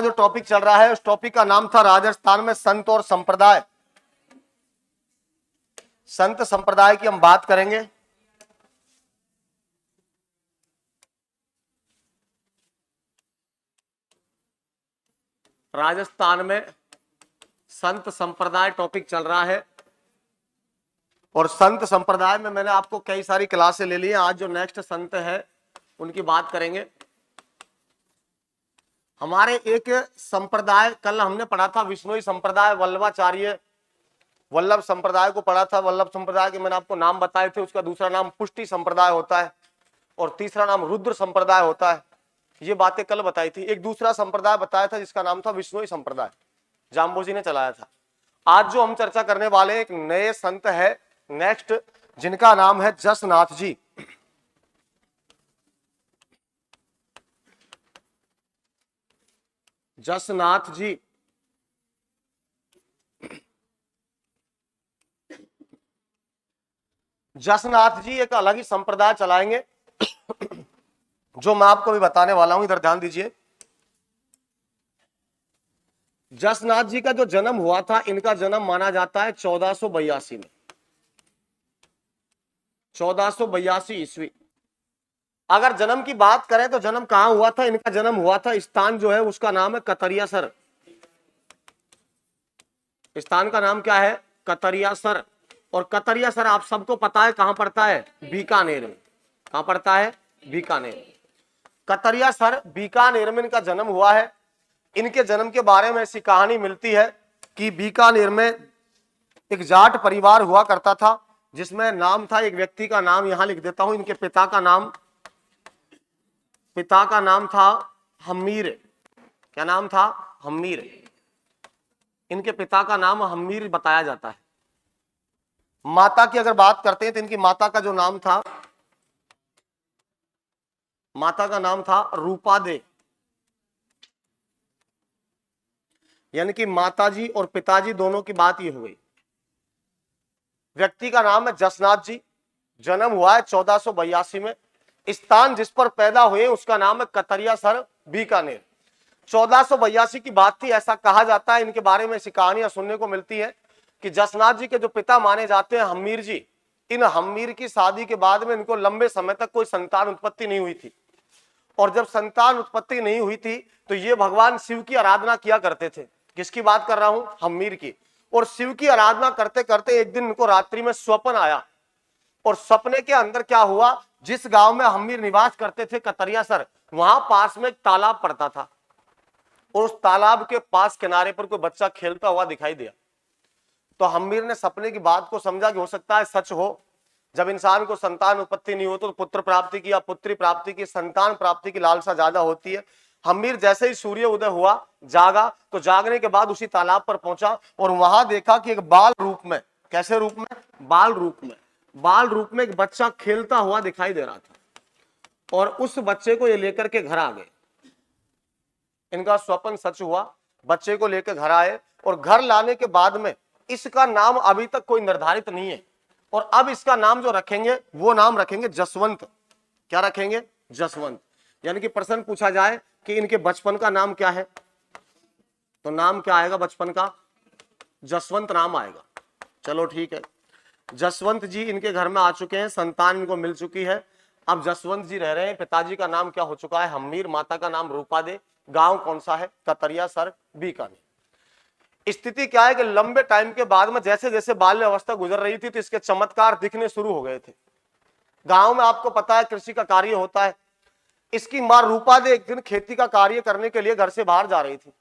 जो टॉपिक चल रहा है उस टॉपिक का नाम था राजस्थान में संत और संप्रदाय। संत संप्रदाय की हम बात करेंगे। राजस्थान में संत संप्रदाय टॉपिक चल रहा है और संत संप्रदाय में मैंने आपको कई सारी क्लासें ले ली हैं। आज जो नेक्स्ट संत है उनकी बात करेंगे। हमारे एक संप्रदाय कल हमने पढ़ा था विष्णुई संप्रदाय, वल्लभाचार्य वल्लभ संप्रदाय को पढ़ा था। वल्लभ संप्रदाय के मैंने आपको नाम बताए थे। उसका दूसरा नाम पुष्टि संप्रदाय होता है और तीसरा नाम रुद्र संप्रदाय होता है। ये बातें कल बताई थी। एक दूसरा संप्रदाय बताया था जिसका नाम था विष्णुई संप्रदाय, जाम्बोजी ने चलाया था। आज जो हम चर्चा करने वाले एक नए संत है नेक्स्ट, जिनका नाम है जसनाथ जी। जसनाथ जी जसनाथ जी एक अलग ही संप्रदाय चलाएंगे जो मैं आपको भी बताने वाला हूं। इधर ध्यान दीजिए। जसनाथ जी का जो जन्म हुआ था, इनका जन्म माना जाता है 1482 में, 1482 ईस्वी। अगर जन्म की बात करें तो जन्म कहां हुआ था? इनका जन्म हुआ था, स्थान जो है उसका नाम है कतरियासर। स्थान का नाम क्या है? कतरियासर। और कतरियासर आप सबको पता है कहां पड़ता है? बीकानेर में। कहां पड़ता है? बीकानेर। कतरियासर बीकानेर में इनका जन्म हुआ है। इनके जन्म के बारे में ऐसी कहानी मिलती है कि बीकानेर में एक जाट परिवार हुआ करता था जिसमें नाम था, एक व्यक्ति का नाम यहां लिख देता हूं। इनके पिता का नाम था हम्मीर। क्या नाम था? हम्मीर। इनके पिता का नाम हम्मीर बताया जाता है। माता की अगर बात करते हैं तो इनकी माता का जो नाम था, माता का नाम था रूपा दे। यानी कि माताजी और पिताजी दोनों की बात ये हो गई। व्यक्ति का नाम है जसनाथ जी। जन्म हुआ है 1482 में। स्थान जिस पर पैदा हुए उसका नाम है कतरियासर, बीकानेर। 1482 की बात थी, ऐसा कहा जाता है। इनके बारे में ऐसी कहानियां सुनने को मिलती है कि जसनाथ जी के जो पिता माने जाते हैं हम्मीर जी, इन हम्मीर की शादी के बाद में इनको लंबे समय तक कोई संतान उत्पत्ति नहीं हुई थी। और जब संतान उत्पत्ति नहीं हुई थी तो ये भगवान शिव की आराधना किया करते थे। किसकी बात कर रहा हूं? हम्मीर की। और शिव की आराधना करते करते एक दिन इनको रात्रि में स्वप्न आया और सपने के अंदर क्या हुआ, जिस गांव में हम्मीर निवास करते थे कतरियासर, वहां पास में एक तालाब पड़ता था और उस तालाब के पास किनारे पर कोई बच्चा खेलता हुआ दिखाई दिया। तो हम्मीर ने सपने की बात को समझा कि हो सकता है सच हो। जब इंसान को संतान उत्पत्ति नहीं हो तो पुत्र प्राप्ति की या पुत्री प्राप्ति की, संतान प्राप्ति की लालसा ज्यादा होती है। हम्मीर जैसे ही सूर्य उदय हुआ, जागा, तो जागने के बाद उसी तालाब पर पहुंचा और वहां देखा कि एक बाल रूप में, कैसे रूप में? बाल रूप में एक बच्चा खेलता हुआ दिखाई दे रहा था और उस बच्चे को ये लेकर के घर आ गए। इनका स्वप्न सच हुआ। बच्चे को लेकर घर आए और घर लाने के बाद में इसका नाम अभी तक कोई निर्धारित नहीं है और अब इसका नाम जो रखेंगे वो नाम रखेंगे जसवंत। क्या रखेंगे? जसवंत। यानी कि प्रश्न पूछा जाए कि इनके बचपन का नाम क्या है, तो नाम क्या आएगा बचपन का? जसवंत नाम आएगा। चलो ठीक है, जसवंत जी इनके घर में आ चुके हैं, संतान इनको मिल चुकी है। अब जसवंत जी रह रहे हैं। पिताजी का नाम क्या हो चुका है? हम्मीर। माता का नाम रूपा दे। गांव कौन सा है? कतरियासर, बीकानेर। स्थिति क्या है कि लंबे टाइम के बाद में जैसे जैसे बाल्य अवस्था गुजर रही थी तो इसके चमत्कार दिखने शुरू हो गए थे। गांव में आपको पता है कृषि का कार्य होता है। इसकी मां रूपा दे एक दिन खेती का कार्य करने के लिए घर से बाहर जा रही थी।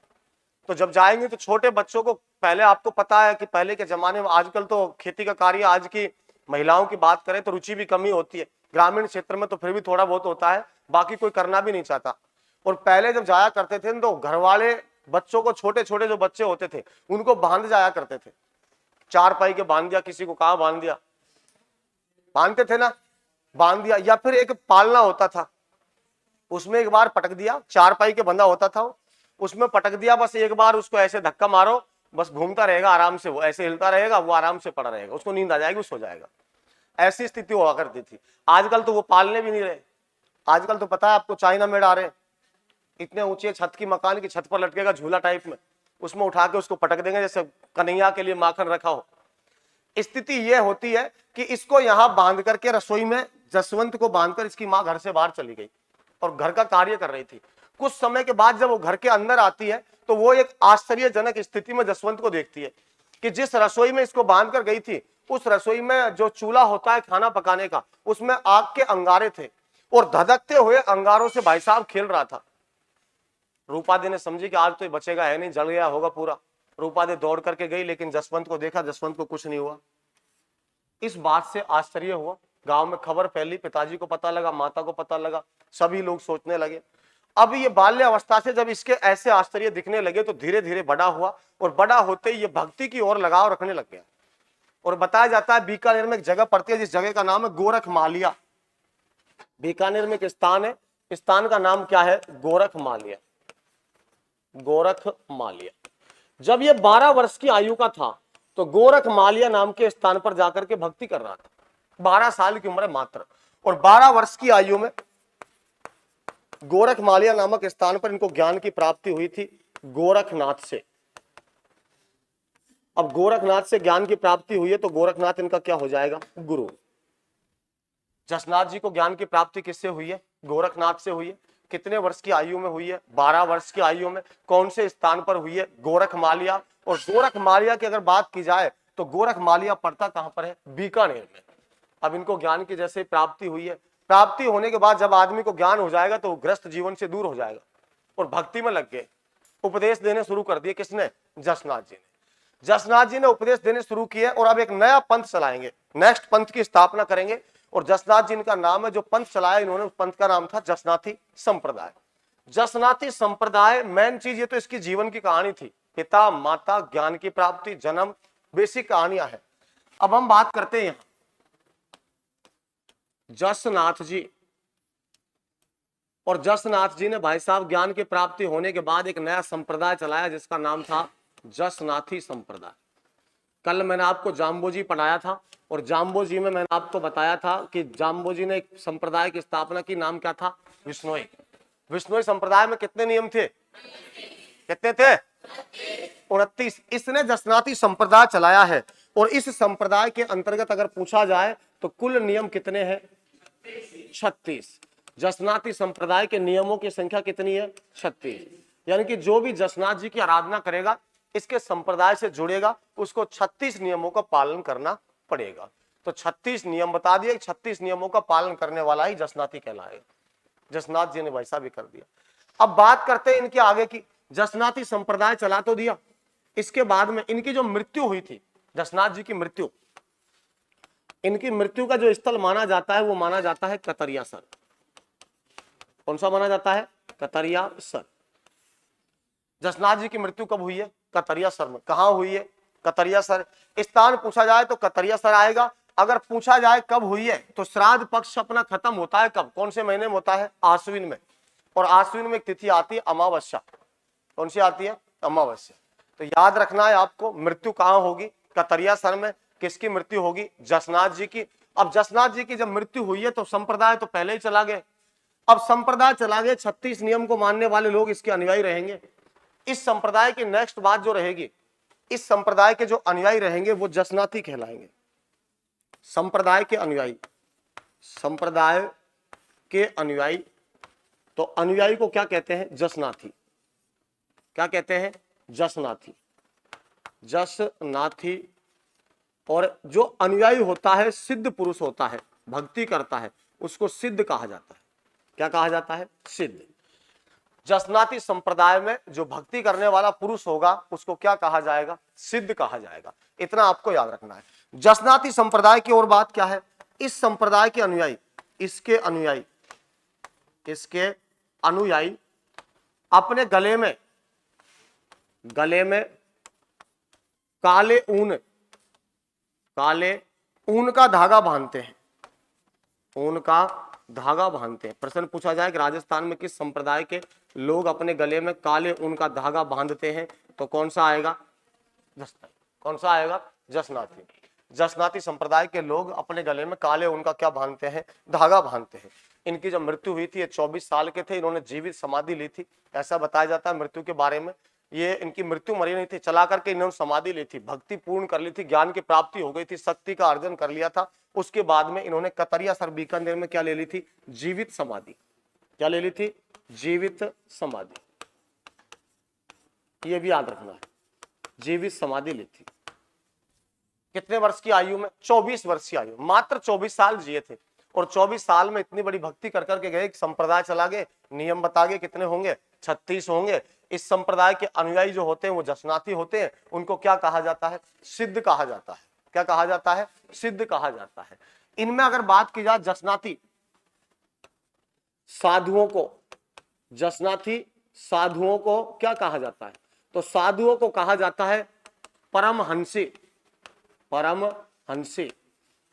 तो जब जाएंगे तो छोटे बच्चों को, पहले आपको पता है कि पहले के जमाने में, आजकल तो खेती का कार्य, आज की महिलाओं की बात करें तो रुचि भी कमी होती है। ग्रामीण क्षेत्र में तो फिर भी थोड़ा बहुत होता है, बाकी कोई करना भी नहीं चाहता। और पहले जब जाया करते थे तो घर वाले बच्चों को, छोटे छोटे जो बच्चे होते थे उनको बांध जाया करते थे। चार पाई के बांध दिया, किसी को कहां बांध दिया, बांधते थे ना, बांध दिया। या फिर एक पालना होता था, उसमें एक बार पटक दिया, चार पाई के बंधा होता था, उसमें पटक दिया, बस एक बार उसको ऐसे धक्का मारो, बस घूमता रहेगा आराम से, वो ऐसे हिलता रहेगा, वो आराम से पड़ा रहेगा, उसको नींद आ जाएगी, वो सो जाएगा। ऐसी स्थिति हुआ करती थी। आजकल तो वो पालने भी नहीं रहे। आजकल तो पता है आपको, चाइना मेड आ रहे हैं, इतने ऊंचे छत की मकान की छत पर लटकेगा झूला टाइप में, उसमें उठा के उसको पटक देंगे जैसे कन्हैया के लिए माखन रखा हो। स्थिति यह होती है कि इसको यहां बांध करके रसोई में जसवंत को बांधकर इसकी मां घर से बाहर चली गई और घर का कार्य कर रही थी। कुछ समय के बाद जब वो घर के अंदर आती है तो वो एक आश्चर्यजनक स्थिति में जसवंत को देखती है कि जिस रसोई में इसको बांध कर गई थी उस रसोई में जो चूल्हा होता है खाना पकाने का, उसमें आग के अंगारे थे और धधकते हुए अंगारों से भाई साहब खेल रहा था। रूपादे ने समझी कि आज तो ये बचेगा है नहीं, जल गया होगा पूरा। रूपादे दौड़ करके गई लेकिन जसवंत को देखा, जसवंत को कुछ नहीं हुआ। इस बात से आश्चर्य हुआ, गांव में खबर फैली, पिताजी को पता लगा, माता को पता लगा, सभी लोग सोचने लगे। अब ये बाल्य अवस्था से जब इसके ऐसे आश्चर्य दिखने लगे तो धीरे धीरे बड़ा हुआ और बड़ा होते ही ये भक्ति की ओर लगाव रखने लग गया। और बताया जाता है बीकानेर में एक जगह पड़ती है जिस जगह का नाम है गोरखमालिया। बीकानेर में एक स्थान है, स्थान का नाम क्या है? गोरखमालिया। गोरखमालिया। जब ये 12 वर्ष की आयु का था तो गोरखमालिया नाम के स्थान पर जाकर के भक्ति कर रहा था। 12 साल की उम्र है मात्र, और 12 वर्ष की आयु में गोरखमालिया नामक स्थान पर इनको ज्ञान की प्राप्ति हुई थी गोरखनाथ से। अब गोरखनाथ से ज्ञान की प्राप्ति हुई है तो गोरखनाथ इनका क्या हो जाएगा? गुरु। जसनाथ जी को ज्ञान की प्राप्ति किससे हुई है? गोरखनाथ से हुई है। कितने वर्ष की आयु में हुई है? 12 वर्ष की आयु में। कौन से स्थान पर हुई है? गोरखमालिया। और गोरखमालिया की अगर बात की जाए तो गोरखमालिया पड़ता कहां पर है? बीकानेर में। अब इनको ज्ञान की जैसे प्राप्ति हुई है, प्राप्ति होने के बाद जब आदमी को ज्ञान हो जाएगा तो ग्रस्त जीवन से दूर हो जाएगा और भक्ति में लग गए। उपदेश देने शुरू कर दिए। किसने? जसनाथ जी ने। जसनाथ जी ने उपदेश देने शुरू किए और अब एक नया पंथ चलाएंगे, नेक्स्ट पंथ की स्थापना करेंगे। और जसनाथ जी इनका नाम है। जो पंथ चलाया इन्होंने, उस पंथ का नाम था जसनाथी संप्रदाय। जसनाथी संप्रदाय, मेन चीज ये तो इसकी जीवन की कहानी थी, पिता माता, ज्ञान की प्राप्ति, जन्म, बेसिक कहानियां हैं। अब हम बात करते हैं यहां जसनाथ जी। और जसनाथ जी ने भाई साहब ज्ञान की प्राप्ति होने के बाद एक नया संप्रदाय चलाया जिसका नाम था जसनाथी संप्रदाय। कल मैंने आपको जाम्बोजी पढ़ाया था और जाम्बोजी में मैंने आपको बताया था कि जाम्बोजी ने एक संप्रदाय की स्थापना की, नाम क्या था? विश्नोई। विश्नोई संप्रदाय में कितने नियम थे? कितने थे? 29। इसने जसनाथी संप्रदाय चलाया है और इस संप्रदाय के अंतर्गत अगर पूछा जाए तो कुल नियम कितने हैं? 36। जसनाथी संप्रदाय के नियमों की संख्या कितनी है? 36। यानी कि जो भी जसनाथ जी की आराधना करेगा, इसके संप्रदाय से जुड़ेगा, उसको 36 नियमों का पालन करना पड़ेगा। तो 36 नियम बता दिए, 36 नियमों का पालन करने वाला ही जसनाथी कहलाएगा। जसनाथ जी ने वैसा भी कर दिया। अब बात करते हैं इनके आगे की। जसनाथी संप्रदाय चला तो दिया, इसके बाद में इनकी जो मृत्यु हुई थी, जसनाथ जी की मृत्यु, इनकी मृत्यु का जो स्थल माना जाता है वो माना जाता है कतरियासर। कौन सा माना जाता है? कतरियासर। जसनाथ जी की मृत्यु कब हुई है? कतरियासर में। कहां हुई है? कतरियासर। स्थान पूछा जाए तो कतरियासर आएगा। अगर पूछा जाए कब हुई है तो श्राद्ध पक्ष अपना खत्म होता है कब? कौन से महीने में होता है? आश्विन में। और आश्विन में एक तिथि आती है अमावस्या। कौन सी आती है? अमावस्या। तो याद रखना है आपको, मृत्यु कहां होगी? कतरियासर में। किसकी मृत्यु होगी? जसनाथ जी की। अब जसनाथ जी की जब मृत्यु हुई है तो संप्रदाय तो पहले ही चला गए। अब संप्रदाय चला गए, 36 नियम को मानने वाले लोग इसके अनुयायी रहेंगे। इस संप्रदाय की नेक्स्ट बात जो रहेगी, इस संप्रदाय के जो अनुयायी रहेंगे वो जसनाथी कहलाएंगे। संप्रदाय के अनुयायी, संप्रदाय के अनुयायी। तो अनुयायी को क्या कहते हैं? जसनाथी। क्या कहते हैं? जसनाथी। जसनाथी। और जो अनुयायी होता है, सिद्ध पुरुष होता है, भक्ति करता है, उसको सिद्ध कहा जाता है। क्या कहा जाता है? सिद्ध। जसनाथी संप्रदाय में जो भक्ति करने वाला पुरुष होगा उसको क्या कहा जाएगा? सिद्ध कहा जाएगा। इतना आपको याद रखना है। जसनाथी संप्रदाय की और बात क्या है? इस संप्रदाय के अनुयायी, इसके अनुयायी, इसके अनुयायी अपने गले में काले ऊन का धागा बांधते हैं। ऊन का धागा बांधते हैं। प्रश्न पूछा जाए कि राजस्थान में किस संप्रदाय के लोग अपने गले में काले ऊन का धागा बांधते हैं तो कौन सा आएगा? कौन सा आएगा? जसनाथी। जसनाथी संप्रदाय के लोग अपने गले में काले ऊन का क्या बांधते हैं? धागा बांधते हैं। इनकी जब मृत्यु हुई थी ये 24 साल के थे, इन्होंने जीवित समाधि ली थी, ऐसा बताया जाता है मृत्यु के बारे में। ये इनकी मृत्यु मरी नहीं थी, चला करके इन्होंने समाधि ली थी, भक्ति पूर्ण कर ली थी, ज्ञान की प्राप्ति हो गई थी, शक्ति का अर्जन कर लिया था। उसके बाद में इन्होंने कतरिया सर बीकानेर में क्या ले ली थी? जीवित समाधि। क्या ले ली थी? जीवित समाधि। ये भी याद रखना है, जीवित समाधि ली थी। कितने वर्ष की आयु में? 24 वर्ष की आयु, मात्र 24 साल जिए थे। और 24 साल में इतनी बड़ी भक्ति कर करके गए, संप्रदाय चला गए, नियम बता गए, कितने होंगे? 36 होंगे। इस संप्रदाय के अनुयायी जो होते हैं वो जसनाती होते हैं, उनको क्या कहा जाता है? सिद्ध कहा जाता है। क्या कहा जाता है? सिद्ध कहा जाता है। इनमें अगर बात की जाए जसनाती साधुओं को, जसनाती साधुओं को क्या कहा जाता है? तो साधुओं को कहा जाता है परमहंसी। परमहंसी,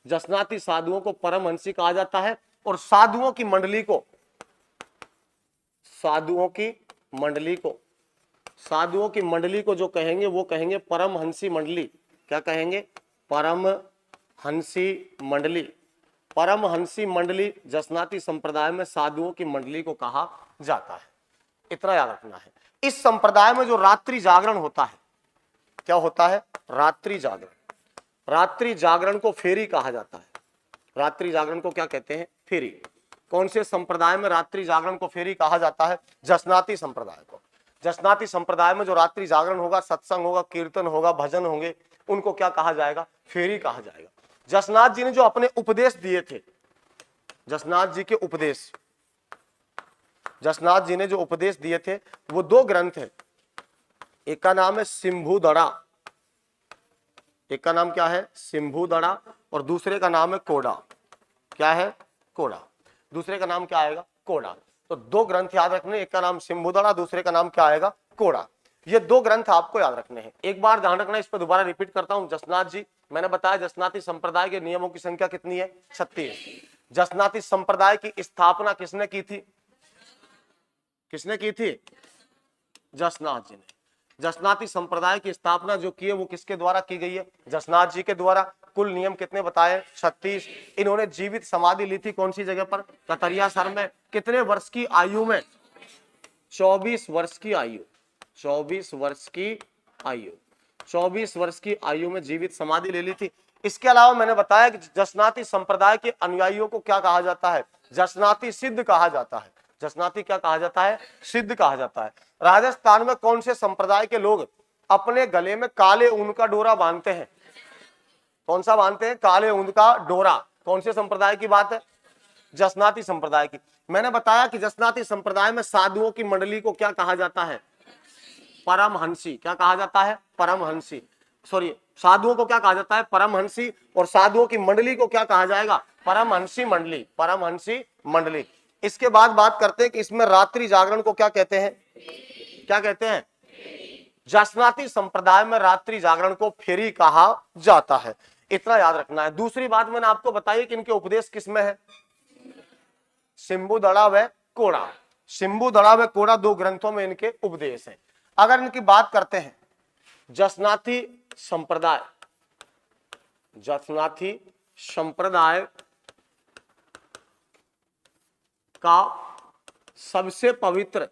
जसनाती साधुओं को परमहंसी कहा जाता है। और साधुओं की मंडली को, साधुओं की मंडली को, साधुओं की मंडली को जो कहेंगे वो कहेंगे परमहंसी मंडली। क्या कहेंगे? परमहंसी मंडली। परमहंसी मंडली जसनाती संप्रदाय में साधुओं की मंडली को कहा जाता है। इतना याद रखना है। इस संप्रदाय में जो रात्रि जागरण होता है, क्या होता है? रात्रि जागरण। रात्रि जागरण को फेरी कहा जाता है। रात्रि जागरण को क्या कहते हैं? फेरी। कौन से संप्रदाय में रात्रि जागरण को फेरी कहा जाता है? जसनाती संप्रदाय को। जसनाती संप्रदाय में जो रात्रि जागरण होगा, सत्संग होगा, कीर्तन होगा, भजन होंगे, उनको क्या कहा जाएगा? फेरी कहा जाएगा। जसनाथ जी ने जो अपने उपदेश दिए थे, जसनाथ जी के उपदेश, जसनाथ जी ने जो उपदेश दिए थे वो 2 ग्रंथ है। एक का नाम है सिंभुदड़ा, एक का नाम क्या है? सिंभुदड़ा, और दूसरे का नाम है कोड़ा। क्या है? कोड़ा। दूसरे का नाम क्या आएगा? कोड़ा। तो 2 ग्रंथ याद रखने, एक का नाम सिंभुदड़ा, दूसरे का नाम क्या आएगा? कोड़ा। ये 2 ग्रंथ आपको याद रखने हैं। एक बार ध्यान रखना, इस पर दोबारा रिपीट करता हूं। जसनाथ जी, मैंने बताया जसनाती संप्रदाय के नियमों की संख्या कितनी है? 36। जसनाती संप्रदाय की स्थापना किसने की थी? किसने की थी? जसनाथ जी ने। जसनाती संप्रदाय की स्थापना जो की है वो किसके द्वारा की गई है? जसनाथ जी के द्वारा। कुल नियम कितने बताए? 36। इन्होंने जीवित समाधि ली थी कौन सी जगह पर? कतरिया सर में। कितने वर्ष की आयु में? 24 वर्ष की आयु। 24 वर्ष की आयु। 24 वर्ष की आयु में जीवित समाधि ले ली थी। इसके अलावा मैंने बताया कि जसनाती संप्रदाय के अनुयायियों को क्या कहा जाता है? जसनाती सिद्ध कहा जाता है। जसनाती क्या कहा जाता है? सिद्ध कहा जाता है। राजस्थान में कौन से संप्रदाय के लोग अपने गले में काले ऊन का डोरा बांधते हैं? कौन सा बांधते हैं? काले ऊन का डोरा। कौन से संप्रदाय की बात है? जसनाती संप्रदाय की। मैंने बताया कि जसनाती संप्रदाय में साधुओं की मंडली को क्या कहा जाता है? परमहंसी। क्या कहा जाता है? परमहंसी। सॉरी, साधुओं को क्या कहा जाता है? परमहंसी। और साधुओं की मंडली को क्या कहा जाएगा? परमहंसी मंडली। परमहंसी मंडली। इसके बाद बात करते हैं कि इसमें रात्रि जागरण को क्या कहते हैं? क्या कहते हैं? जसनाती संप्रदाय में रात्रि जागरण को फेरी कहा जाता है। इतना याद रखना है। दूसरी बात मैंने आपको बताई कि इनके उपदेश किसमें है? सिंभुदड़ा व कोड़ा। सिंभुदड़ा व कोड़ा 2 ग्रंथों में इनके उपदेश हैं। अगर इनकी बात करते हैं, जसनाती संप्रदाय, जसनाती संप्रदाय का सबसे पवित्र,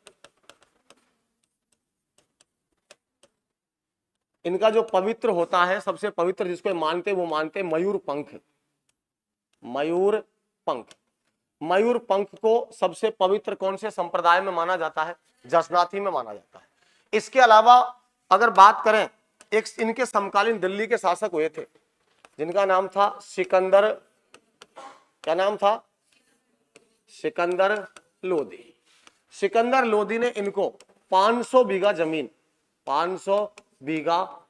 इनका जो पवित्र होता है, सबसे पवित्र जिसको मानते वो मानते मयूर पंख। मयूर पंख। मयूर पंख को सबसे पवित्र कौन से संप्रदाय में माना जाता है? जसनाती में माना जाता है। इसके अलावा अगर बात करें, एक इनके समकालीन दिल्ली के शासक हुए थे जिनका नाम था सिकंदर। क्या नाम था? सिकंदर लोदी। सिकंदर लोदी ने इनको 500 बीघा जमीन, 500 बीघा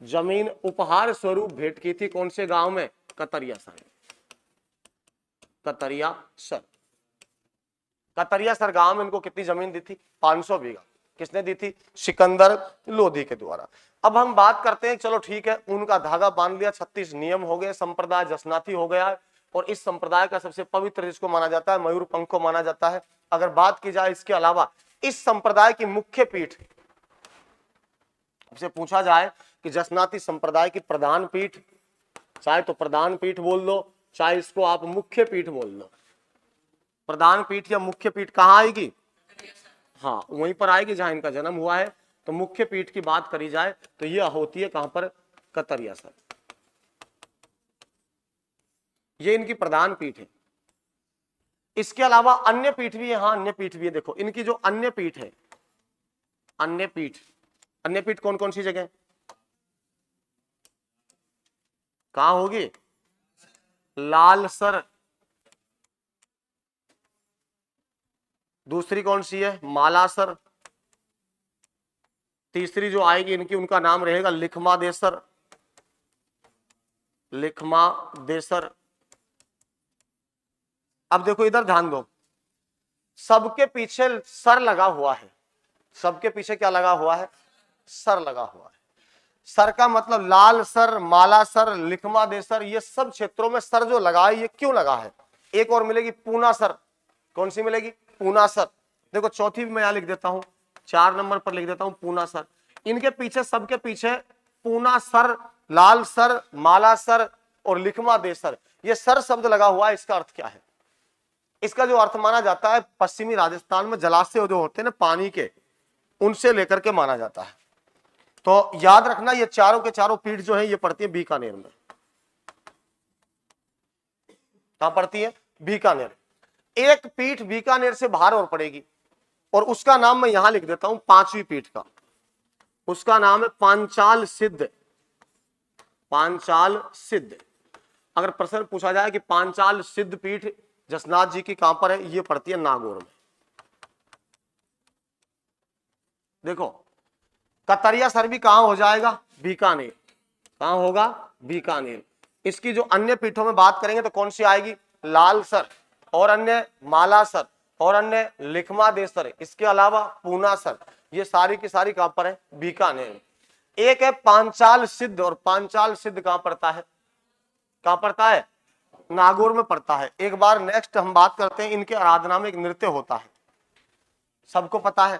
जमीन उपहार स्वरूप भेंट की थी। कौन से गांव में? कतरिया सर। कतरिया सर। कतरिया सर गांव में इनको कितनी जमीन दी थी? 500 बीघा। किसने दी थी? सिकंदर लोधी के द्वारा। अब हम बात करते हैं, चलो ठीक है, उनका धागा बांध लिया, 36 नियम हो गए, संप्रदाय जसनाती हो गया है। और इस संप्रदाय का सबसे पवित्र जिसको माना जाता है मयूर पंख को माना जाता है। अगर बात की जाए इसके अलावा इस संप्रदाय की मुख्य पीठ, से पूछा जाए कि जसनाती संप्रदाय की प्रधान पीठ, चाहे तो प्रधान पीठ बोल दो, चाहे इसको आप मुख्य पीठ बोल दो, प्रधान पीठ या मुख्य पीठ कहाँ आएगी? हाँ, वहीं पर आएगी जहां इनका जन्म हुआ है। तो मुख्य पीठ की बात करी जाए तो ये होती है कहां पर? कतरियासर। ये इनकी प्रधान पीठ है। इसके अलावा अन्य पीठ भी है। हाँ, अन्य पीठ भी है। देखो इनकी जो अन्य पीठ है, अन्य पीठ कौन कौन सी जगह कहां होगी? लालसर। दूसरी कौन सी है? मालासर। तीसरी जो आएगी इनकी, उनका नाम रहेगा लिखमादेसर। लिखमादेसर। अब देखो इधर ध्यान दो, सबके पीछे सर लगा हुआ है। सबके पीछे क्या लगा हुआ है? सर लगा हुआ है। सर का मतलब लाल सर, माला सर, लिखमा देसर, ये सब क्षेत्रों में सर जो लगा है, ये क्यों लगा है? एक और मिलेगी पूना सर। कौन सी मिलेगी? पूना सर। देखो चौथी भी मैं यहां लिख देता हूं, 4 नंबर पर लिख देता हूं पूना सर। इनके पीछे, सबके पीछे पूना सर, लाल सर, माला सर और लिखमा देसर, ये सर शब्द लगा हुआ है। इसका अर्थ क्या है? इसका जो अर्थ माना जाता है, पश्चिमी राजस्थान में जलाशय जो होते हैं ना पानी के, उनसे लेकर के माना जाता है। तो याद रखना, ये चारों के चारों पीठ जो है ये पड़ती है बीकानेर में। कहां पड़ती है? बीकानेर। एक पीठ बीकानेर से बाहर और पड़ेगी, और उसका नाम मैं यहां लिख देता हूं, पांचवी पीठ का। उसका नाम है पांचाल सिद्ध। पांचाल सिद्ध। अगर प्रश्न पूछा जाए कि पांचाल सिद्ध पीठ जसनाथ जी की कहां पर है, ये पड़ती है नागौर में। देखो कतरिया सर भी कहां हो जाएगा? बीकानेर। कहां होगा? बीकानेर। इसकी जो अन्य पीठों में बात करेंगे तो कौन सी आएगी? लालसर, और अन्य मालासर, और अन्य लिखमादेसर, इसके अलावा पूनासर, ये सारी की सारी कहां पर है? बीकानेर। एक है पांचाल सिद्ध, और पांचाल सिद्ध कहां पड़ता है? कहां पड़ता है? नागौर में पड़ता है। एक बार नेक्स्ट हम बात करते हैं, इनके आराधना में एक नृत्य होता है, सबको पता है।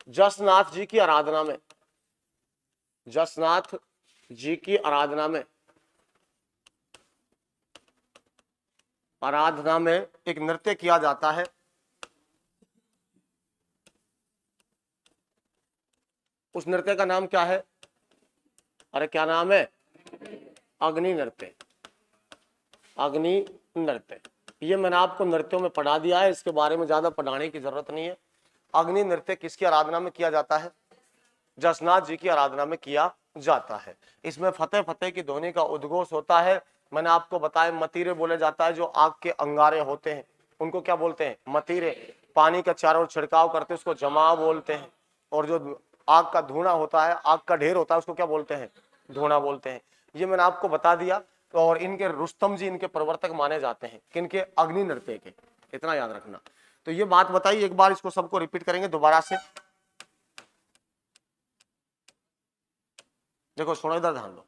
जसनाथ जी की आराधना में, जसनाथ जी की आराधना में, एक नृत्य किया जाता है। उस नृत्य का नाम क्या है? अरे क्या नाम है? अग्नि नृत्य। अग्नि नृत्य। ये मैंने आपको नृत्यों में पढ़ा दिया है, इसके बारे में ज्यादा पढ़ाने की जरूरत नहीं है। अग्नि नृत्य किसकी आराधना में किया जाता है? जसनाथ जी की आराधना में किया जाता है। इसमें फतेह फतेह की ध्वनि का उद्घोष होता है। मैंने आपको बताया मतीरे बोले जाता है, जो आग के अंगारे होते हैं उनको क्या बोलते हैं? मतीरे। पानी का चारों ओर छिड़काव करते हैं उसको जमाव बोलते हैं, और जो आग का धुआं होता है, आग का ढेर होता है, उसको क्या बोलते हैं? धुआं बोलते हैं। ये मैंने आपको बता दिया। और इनके रुस्तम जी इनके प्रवर्तक माने जाते हैं, किनके? अग्नि नृत्य के। इतना याद रखना। तो ये बात बताइए, एक बार इसको सबको रिपीट करेंगे दोबारा से। देखो सुनो, इधर ध्यान दो।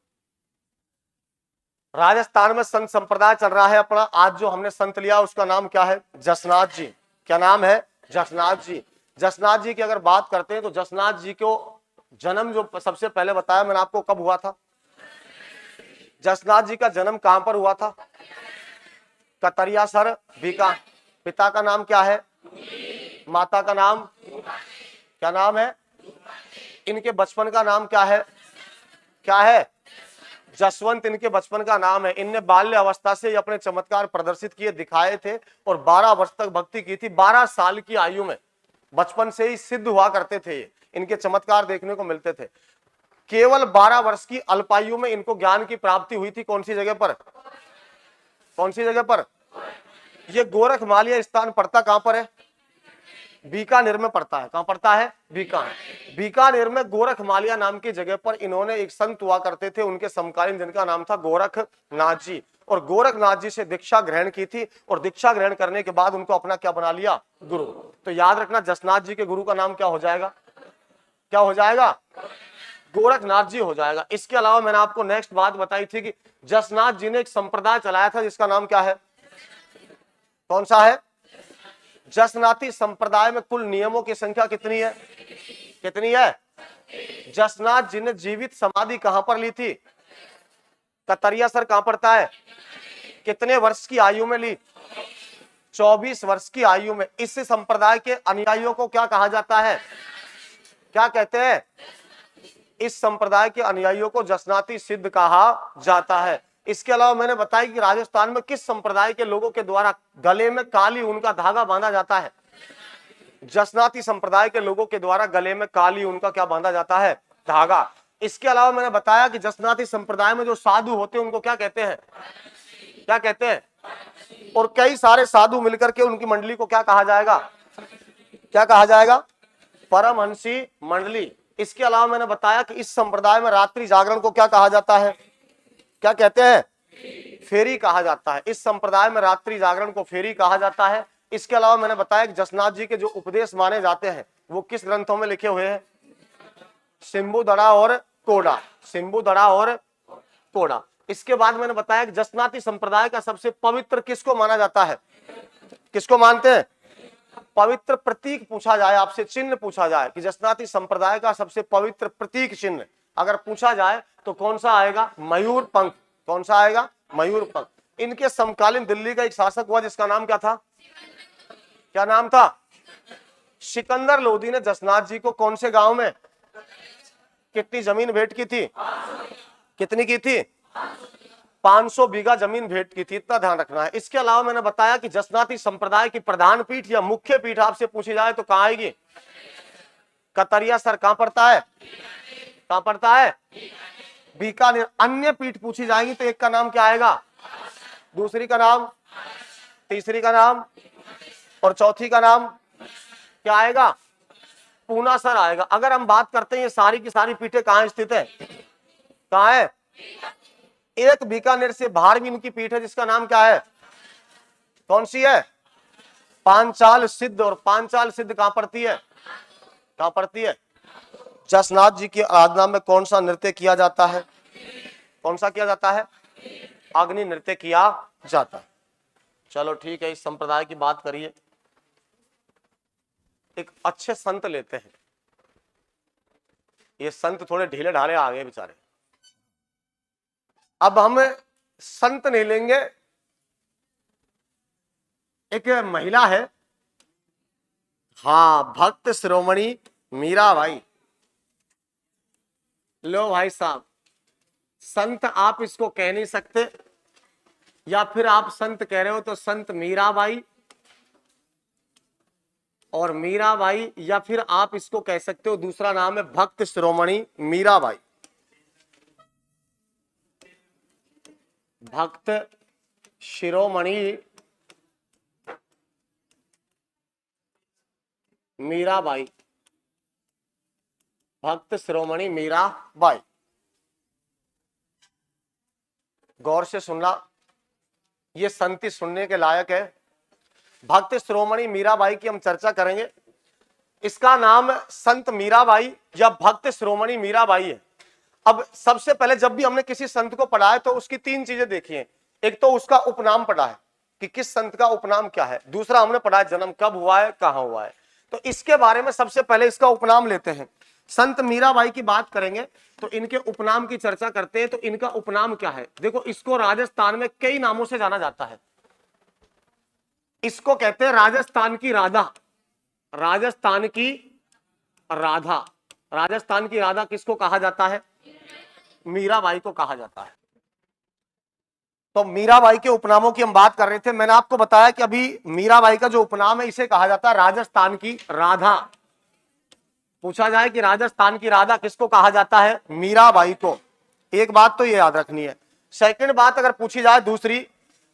राजस्थान में संत संप्रदाय चल रहा है अपना। आज जो हमने संत लिया उसका नाम क्या है? जसनाथ जी। क्या नाम है? जसनाथ जी। जसनाथ जी की अगर बात करते हैं तो जसनाथ जी को जन्म जो सबसे पहले बताया मैंने आपको, कब हुआ था? जसनाथ जी का जन्म कहां पर हुआ था? कतरियासर, बीका। पिता का नाम क्या है? माता का नाम क्या नाम है? इनके बचपन का नाम क्या है? क्या है? जसवंत इनके बचपन का नाम है। इनने बाल्य अवस्था से अपने चमत्कार प्रदर्शित किए, दिखाए थे, और 12 वर्ष तक भक्ति की थी। 12 साल की आयु में बचपन से ही सिद्ध हुआ करते थे। इनके चमत्कार देखने को मिलते थे। केवल 12 वर्ष की अल्पायु में इनको ज्ञान की प्राप्ति हुई थी। कौन सी जगह पर? कौन सी जगह पर? ये गोरखमालिया स्थान पड़ता कहां पर है? बीकानेर में पड़ता है। कहां पड़ता है? बीकानेर। बीकानेर में गोरखमालिया नाम की जगह पर इन्होंने, एक संत हुआ करते थे उनके समकालीन, जिनका नाम था गोरखनाथ जी, और गोरखनाथ जी से दीक्षा ग्रहण की थी, और दीक्षा ग्रहण करने के बाद उनको अपना क्या बना लिया? गुरु। तो याद रखना, जसनाथ जी के गुरु का नाम क्या हो जाएगा? क्या हो जाएगा? गोरखनाथ जी हो जाएगा। इसके अलावा मैंने आपको नेक्स्ट बात बताई थी कि जसनाथ जी ने एक संप्रदाय चलाया था जिसका नाम क्या है? कौन सा है? जसनाती संप्रदाय में कुल नियमों की संख्या कितनी है? कितनी है? जसनाथ जी ने जीवित समाधि कहां पर ली थी? कतरिया सर कहां पड़ता है? कितने वर्ष की आयु में ली? 24 वर्ष की आयु में। इस संप्रदाय के अनुयायियों को क्या कहा जाता है? क्या कहते हैं? इस संप्रदाय के अनुयायियों को जसनाती सिद्ध कहा जाता है। इसके अलावा मैंने बताया कि राजस्थान में किस संप्रदाय के लोगों के द्वारा गले में काली ऊन का धागा बांधा जाता है? जसनाती संप्रदाय के लोगों के द्वारा गले में काली ऊन का क्या बांधा जाता है? धागा। इसके अलावा मैंने बताया कि जसनाती संप्रदाय में जो साधु होते हैं उनको क्या कहते हैं? क्या कहते हैं? और कई सारे साधु मिलकर के उनकी मंडली को क्या कहा जाएगा? क्या कहा जाएगा? परमहंसी मंडली। इसके अलावा मैंने बताया कि इस संप्रदाय में रात्रि जागरण को क्या कहा जाता है? क्या कहते हैं? फेरी कहा जाता है। इस संप्रदाय में रात्रि जागरण को फेरी कहा जाता है। इसके अलावा मैंने बताया कि जसनाथ जी के जो उपदेश माने जाते हैं वो किस ग्रंथों में लिखे हुए हैं? सिंबुधड़ा और कोड़ा। सिंबुधड़ा और कोड़ा। इसके बाद मैंने बताया कि जसनाती संप्रदाय का सबसे पवित्र किसको माना जाता है? किसको मानते हैं? पवित्र प्रतीक पूछा जाए आपसे, चिन्ह पूछा जाए कि जसनाती संप्रदाय का सबसे पवित्र प्रतीक चिन्ह अगर पूछा जाए तो कौन सा आएगा? मयूर पंख। कौन सा आएगा? मयूर पंख। इनके समकालीन दिल्ली का एक शासक हुआ जिसका नाम क्या था? क्या नाम था? सिकंदर लोधी ने जसनाथ जी को कौन से गांव में कितनी जमीन भेंट की थी? कितनी की थी? 500 बीघा जमीन भेंट की थी। इतना ध्यान रखना है। इसके अलावा मैंने बताया कि जसनाती संप्रदाय की प्रधान पीठ या मुख्य पीठ आपसे पूछी जाए तो कहां आएगी? कतरिया सर कहां पड़ता है? कहां पड़ता है? बीकानेर। अन्य पीठ पूछी जाएगी तो एक का नाम क्या आएगा? दूसरी का नाम, तीसरी का नाम और चौथी का नाम क्या आएगा? पूना सर आएगा। अगर हम बात करते हैं ये सारी की सारी पीठें कहां स्थित है? कहां है? एक बीकानेर से बाहर भी इनकी पीठ है जिसका नाम क्या है? कौन सी है? पांचाल सिद्ध। और पांचाल सिद्ध कहां पड़ती है? कहां पड़ती है? जसनाथ जी की आराधना में कौन सा नृत्य किया जाता है? कौन सा किया जाता है? अग्नि नृत्य किया जाता है। चलो ठीक है, इस संप्रदाय की बात करिए। एक अच्छे संत लेते हैं। ये संत थोड़े ढीले ढाले आ गए बेचारे। अब हम संत नहीं लेंगे। एक महिला है, हाँ, भक्त शिरोमणि मीराबाई। लो भाई साहब, संत आप इसको कह नहीं सकते, या फिर आप संत कह रहे हो तो संत मीराबाई और मीराबाई, या फिर आप इसको कह सकते हो दूसरा नाम है भक्त शिरोमणि मीराबाई। भक्त शिरोमणि मीराबाई। भक्त शिरोमणि मीराबाई। गौर से सुनना, ये संति सुनने के लायक है। भक्त शिरोमणि मीराबाई की हम चर्चा करेंगे। इसका नाम संत मीराबाई या भक्त शिरोमणि मीराबाई है। अब सबसे पहले जब भी हमने किसी संत को पढ़ा है तो उसकी तीन चीजें देखी हैं। एक तो उसका उपनाम पढ़ा है कि किस संत का उपनाम क्या है। दूसरा हमने पढ़ा है जन्म कब हुआ है, कहां हुआ है। तो इसके बारे में सबसे पहले इसका उपनाम लेते हैं। संत मीराबाई की बात करेंगे तो इनके उपनाम की चर्चा करते हैं। तो इनका उपनाम क्या है? देखो, इसको राजस्थान में कई नामों से जाना जाता है। इसको कहते हैं राजस्थान की राधा। राजस्थान की राधा। राजस्थान की राधा किसको कहा जाता है? मीराबाई को कहा जाता है। तो मीराबाई के उपनामों की हम बात कर रहे थे। मैंने आपको बताया कि अभी मीराबाई का जो उपनाम है इसे कहा जाता है राजस्थान की राधा। पूछा जाए कि राजस्थान की राधा किसको कहा जाता है? मीराबाई को। एक बात तो ये याद रखनी है। सेकंड बात अगर पूछी जाए दूसरी,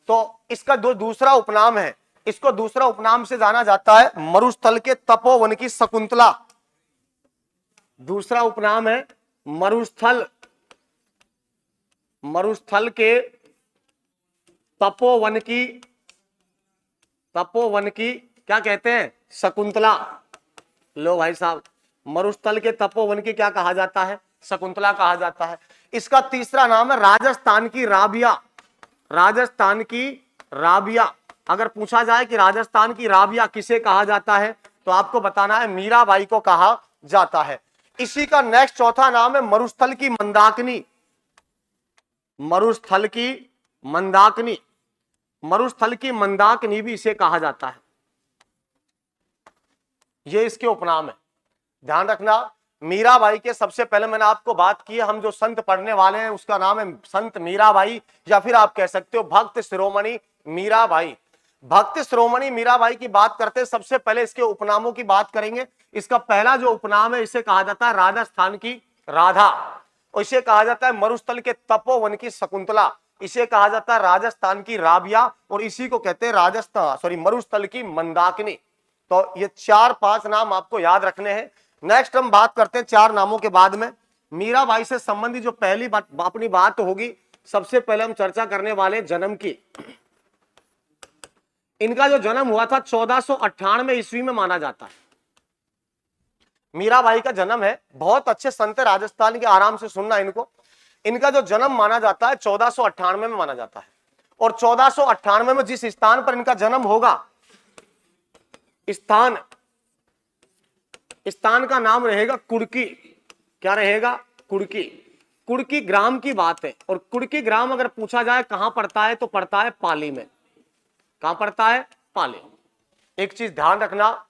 तो इसका दूसरा उपनाम है। इसको दूसरा उपनाम से जाना जाता है मरुस्थल के तपोवन की शकुंतला। दूसरा उपनाम है मरुस्थल। मरुस्थल के तपोवन की क्या कहते हैं? शकुंतला। लो भाई साहब, मरुस्थल के तपोवन की क्या कहा जाता है? शकुंतला कहा जाता है। इसका तीसरा नाम है राजस्थान की राबिया। राजस्थान की राबिया। अगर पूछा जाए कि राजस्थान की राबिया किसे कहा जाता है तो आपको बताना है मीराबाई को कहा जाता है। इसी का नेक्स्ट चौथा नाम है मरुस्थल की मंदाकिनी। मरुस्थल की मंदाकिनी। मरुस्थल की मंदाकिनी भी इसे कहा जाता है। ये इसके उपनाम है। ध्यान रखना, मीराबाई के सबसे पहले मैंने आपको बात की है, हम जो संत पढ़ने वाले हैं उसका नाम है संत मीराबाई, या फिर आप कह सकते हो भक्त शिरोमणि मीराबाई। भक्त शिरोमणि मीराबाई की बात करते हैं, सबसे पहले इसके उपनामों की बात करेंगे। इसका पहला जो उपनाम है इसे कहा जाता है राजस्थान की राधा, और इसे कहा जाता है मरुस्थल के तपोवन की शकुंतला, इसे कहा जाता है राजस्थान की राबिया, और इसी को कहते हैं मरुस्थल की मंदाकिनी। तो ये 4-5 नाम आपको याद रखने हैं। नेक्स्ट हम बात करते हैं 4 नामों के बाद में मीराबाई से संबंधित जो पहली बात अपनी बात होगी, सबसे पहले हम चर्चा करने वाले जन्म की। इनका जो जन्म हुआ था 1498 ईस्वी में माना जाता है। मीराबाई का जन्म है, बहुत अच्छे संत राजस्थान के, आराम से सुनना इनको। इनका जो जन्म माना जाता है 1498 में माना जाता है, और 1498 में जिस स्थान पर इनका जन्म होगा, स्थान का नाम रहेगा कुड़की। क्या रहेगा? कुड़की। कुड़की ग्राम की बात है, और कुड़की ग्राम अगर पूछा जाए कहां पड़ता है तो पड़ता है पाली में। कहां पड़ता है? पाली। एक चीज ध्यान रखना,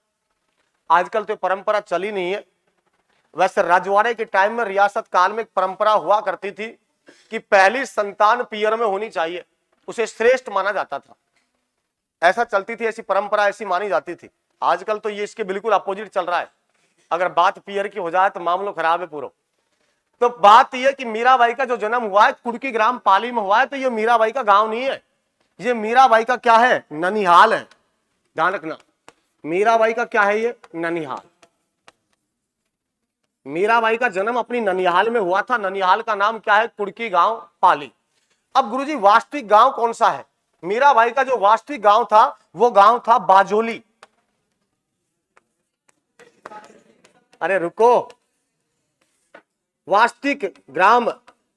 आजकल तो परंपरा चली नहीं है, वैसे रजवाड़े के टाइम में रियासत काल में एक परंपरा हुआ करती थी कि पहली संतान पियर में होनी चाहिए, उसे श्रेष्ठ माना जाता था। ऐसा चलती थी, ऐसी परंपरा ऐसी मानी जाती थी। आजकल तो ये इसके बिल्कुल अपोजिट चल रहा है, अगर बात पियर की हो जाए तो मामला खराब है पूरा। तो बात यह कि मीराबाई का जो जन्म हुआ है कुड़की ग्राम पाली में हुआ है, तो ये मीराबाई का गांव नहीं है, ये मीराबाई का क्या है? ननिहाल है। ध्यान रखना, मीराबाई का क्या है? ये ननिहाल। मीराबाई का जन्म अपनी ननिहाल में हुआ था। ननिहाल का नाम क्या है? कुड़की गांव पाली। अब गुरुजी वास्तविक गांव कौन सा है? मीराबाई का जो वास्तविक गांव था वो गांव था बाजोली। अरे रुको, वास्तविक ग्राम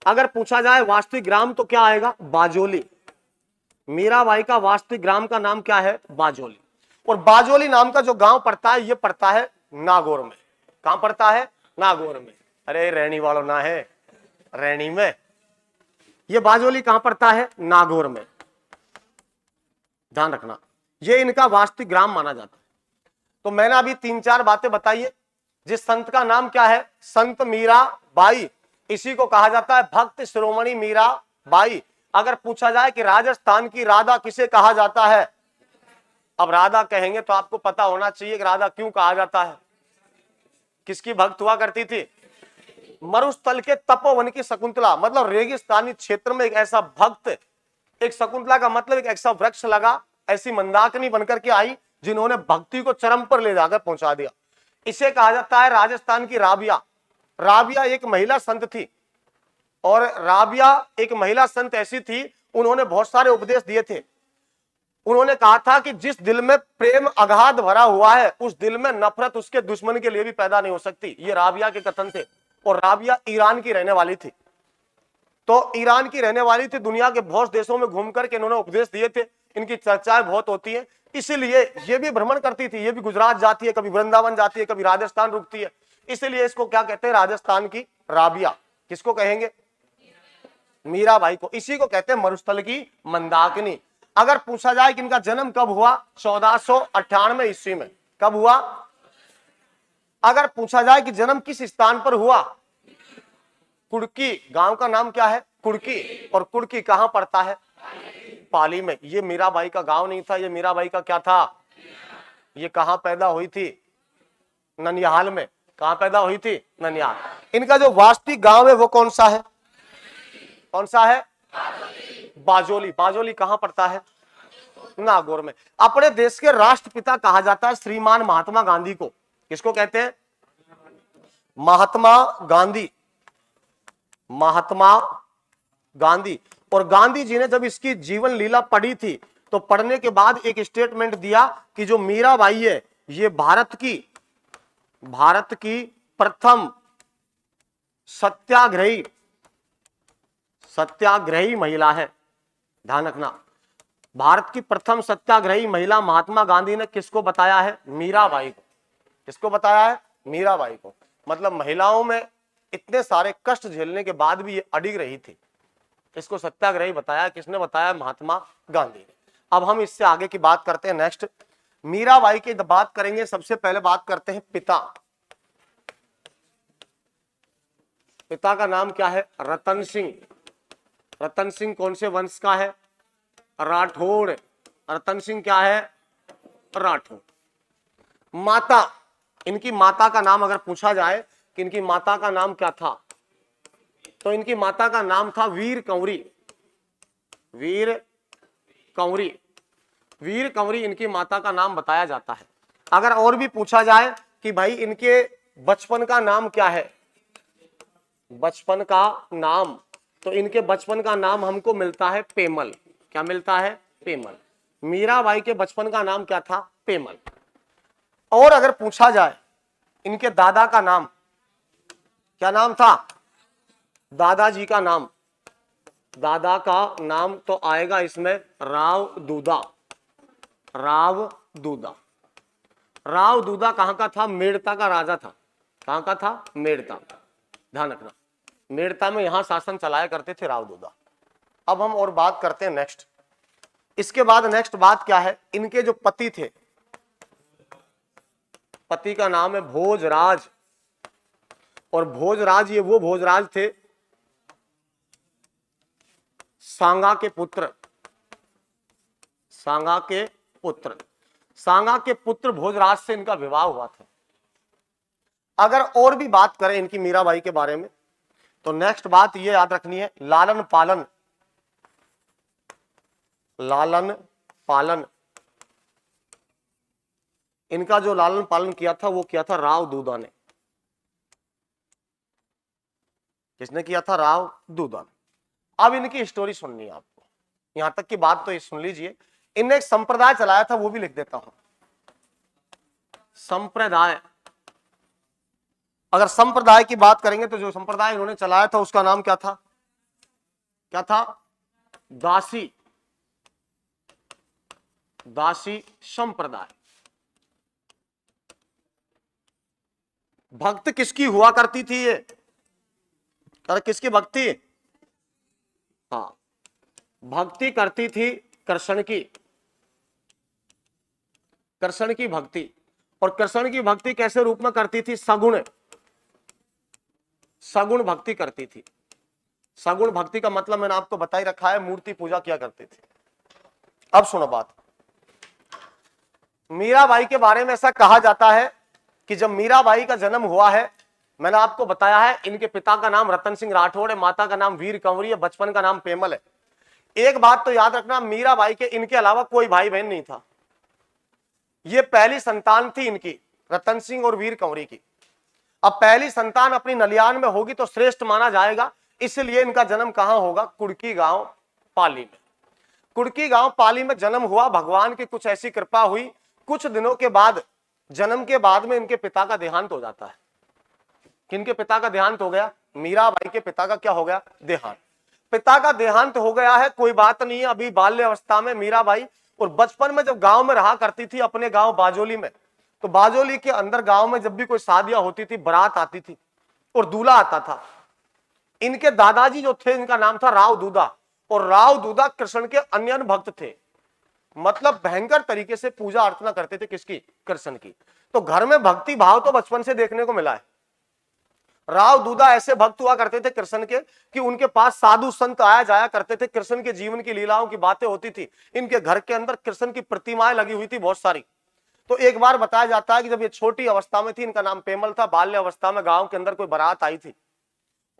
अगर पूछा जाए वास्तविक ग्राम तो क्या आएगा? बाजोली। मीराबाई का वास्तविक ग्राम का नाम क्या है? बाजोली। और बाजोली नाम का जो गांव पड़ता है ये पड़ता है नागौर में। कहां पड़ता है? नागौर में। अरे रैनी वालों ना है, रैनी में। ये बाजोली कहां पड़ता है? नागौर में। ध्यान रखना, ये इनका वास्तविक ग्राम माना जाता है। तो मैंने अभी 3-4 बातें बताई है। जिस संत का नाम क्या है? संत मीराबाई, इसी को कहा जाता है भक्त शिरोमणि मीराबाई। अगर पूछा जाए कि राजस्थान की राधा किसे कहा जाता है, अब राधा कहेंगे तो आपको पता होना चाहिए कि राधा क्यों कहा जाता है। किसकी भक्त हुआ करती थी? मरुस्थल के तपोवन की शकुंतला, मतलब रेगिस्तानी क्षेत्र में एक ऐसा भक्त, एक शकुंतला का मतलब एक ऐसा वृक्ष लगा, ऐसी मंदाकिनी बनकर के आई जिन्होंने भक्ति को चरम पर ले जाकर पहुंचा दिया। इसे कहा जाता है राजस्थान की राबिया। राबिया एक महिला संत थी, और राबिया एक महिला संत ऐसी थी, उन्होंने बहुत सारे उपदेश दिए थे। उन्होंने कहा था कि जिस दिल में प्रेम अगाध भरा हुआ है उस दिल में नफरत उसके दुश्मन के लिए भी पैदा नहीं हो सकती। ये राबिया के कथन थे, और राबिया ईरान की रहने वाली थी। तो ईरान की रहने वाली थी, दुनिया के बहुत देशों में घूम करके इन्होंने उपदेश दिए थे, इनकी चर्चाएं बहुत होती है। इसीलिए ये भी भ्रमण करती थी, ये भी गुजरात जाती है, कभी वृंदावन जाती है, कभी राजस्थान रुकती है। इसलिए इसको क्या कहते हैं? राजस्थान की राबिया। किसको कहेंगे? मीराबाई को। इसी को कहते हैं मरुस्थल की मंदाकिनी। अगर पूछा जाए कि इनका जन्म कब हुआ? 1498 ईस्वी में। कब हुआ? अगर पूछा जाए कि जन्म किस स्थान पर हुआ? कुड़की। गांव का नाम क्या है? कुड़की। और कुड़की कहां पड़ता है? पाली में। ये मीराबाई का गांव नहीं था, ये मीराबाई का क्या था? ये कहां पैदा हुई थी? ननिहाल में। कहां पैदा हुई थी? ननिहाल। इनका जो वास्तविक गांव है वो कौन सा है? कौन सा है? बाजोली। बाजोली कहां पड़ता है? नागौर में। अपने देश के राष्ट्रपिता कहा जाता है श्रीमान महात्मा गांधी को। किसको कहते हैं? महात्मा गांधी। महात्मा गांधी। और गांधी जी ने जब इसकी जीवन लीला पढ़ी थी तो पढ़ने के बाद एक स्टेटमेंट दिया कि जो मीराबाई है ये भारत की प्रथम सत्याग्रही महिला है। ध्यान रखना, भारत की प्रथम सत्याग्रही महिला महात्मा गांधी ने किसको बताया है? मीराबाई को। किसको बताया है? मीराबाई को। मतलब महिलाओं में इतने सारे कष्ट झेलने के बाद भी ये अडिग रही थी, इसको सत्याग्रही बताया। किसने बताया? महात्मा गांधी ने। अब हम इससे आगे की बात करते हैं। नेक्स्ट मीराबाई की बात करेंगे। सबसे पहले बात करते हैं पिता। पिता का नाम क्या है? रतन सिंह। रतन सिंह कौन से वंश का है? राठौड़। रतन सिंह क्या है? राठौड़। माता, इनकी माता का नाम अगर पूछा जाए कि इनकी माता का नाम क्या था, तो इनकी माता का नाम था वीर कंवरी। वीर कंवरी, वीर कंवरी इनकी माता का नाम बताया जाता है। अगर और भी पूछा जाए कि भाई इनके बचपन का नाम क्या है, बचपन का नाम, तो इनके बचपन का नाम हमको मिलता है पेमल। क्या मिलता है? पेमल। मीराबाई के बचपन का नाम क्या था? पेमल। और अगर पूछा जाए इनके दादा का नाम, क्या नाम था? दादाजी का नाम, दादा का नाम तो आएगा इसमें राव दूदा। राव दूदा। राव दूदा कहां का था? मेड़ता का राजा था। कहां का था? मेड़ता। ध्यान रखना, मेड़ता में यहां शासन चलाया करते थे राव दूदा। अब हम और बात करते हैं नेक्स्ट। इसके बाद नेक्स्ट बात क्या है? इनके जो पति थे, पति का नाम है भोजराज। और भोजराज, ये वो भोजराज थे सांगा के पुत्र। सांगा के पुत्र, सांगा के पुत्र भोजराज से इनका विवाह हुआ था। अगर और भी बात करें इनकी मीराबाई के बारे में, तो नेक्स्ट बात ये याद रखनी है, लालन पालन। लालन पालन, इनका जो लालन पालन किया था वो किया था राव दूदा ने। किसने किया था? राव दूदा ने। अब इनकी स्टोरी सुननी है आपको, यहां तक की बात तो ये सुन लीजिए। इनने एक संप्रदाय चलाया था, वो भी लिख देता हूं। संप्रदाय, अगर संप्रदाय की बात करेंगे तो जो संप्रदाय इन्होंने चलाया था उसका नाम क्या था? क्या था? दासी। दासी संप्रदाय। भक्त किसकी हुआ करती थी ये? अरे किसकी भक्ति? हाँ, भक्ति करती थी कृष्ण की। कृष्ण की भक्ति। और कृष्ण की भक्ति कैसे रूप में करती थी? सगुण, सगुण भक्ति करती थी। सगुण भक्ति का मतलब मैंने आपको बता ही रखा है, मूर्ति पूजा किया करती थी। अब सुनो बात, मीराबाई के बारे में ऐसा कहा जाता है कि जब मीराबाई का जन्म हुआ है, मैंने आपको बताया है इनके पिता का नाम रतन सिंह राठौड़ है, माता का नाम वीर कंवरी है, बचपन का नाम पेमल है। एक बात तो याद रखना, मीराबाई के इनके अलावा कोई भाई बहन नहीं था। ये पहली संतान थी इनकी, रतन सिंह और वीर कंवरी की। अब पहली संतान अपनी नलियान में होगी तो श्रेष्ठ माना जाएगा, इसलिए इनका जन्म कहां होगा? कुड़की गांव पाली में। कुड़की गांव पाली में जन्म हुआ। भगवान की कुछ ऐसी कृपा हुई, कुछ दिनों के बाद, जन्म के बाद में इनके पिता का देहांत हो जाता है। किनके पिता का देहांत हो गया? मीराबाई के पिता का क्या हो गया? देहांत। पिता का देहांत हो गया है, कोई बात नहीं है। अभी बाल्य अवस्था में मीराबाई, और बचपन में जब गांव में रहा करती थी अपने गांव बाजोली में, तो बाजोली के अंदर गांव में जब भी कोई शादियां होती थी, बारात आती थी और दूल्हा आता था। इनके दादाजी जो थे, इनका नाम था राव दूदा, और राव दूदा कृष्ण के अन्य भक्त थे। मतलब भयंकर तरीके से पूजा अर्चना करते थे। किसकी? कृष्ण की। तो घर में भक्ति भाव तो बचपन से देखने को मिला है। राव दूदा ऐसे भक्त हुआ करते थे कृष्ण के कि उनके पास साधु संत आया जाया करते थे, कृष्ण के जीवन की लीलाओं की बातें होती थी। इनके घर के अंदर कृष्ण की प्रतिमाएं लगी हुई थी बहुत सारी। तो एक बार बताया जाता है कि जब ये छोटी अवस्था में थी, इनका नाम पेमल था, बाल्य अवस्था में गांव के अंदर कोई बारात आई थी,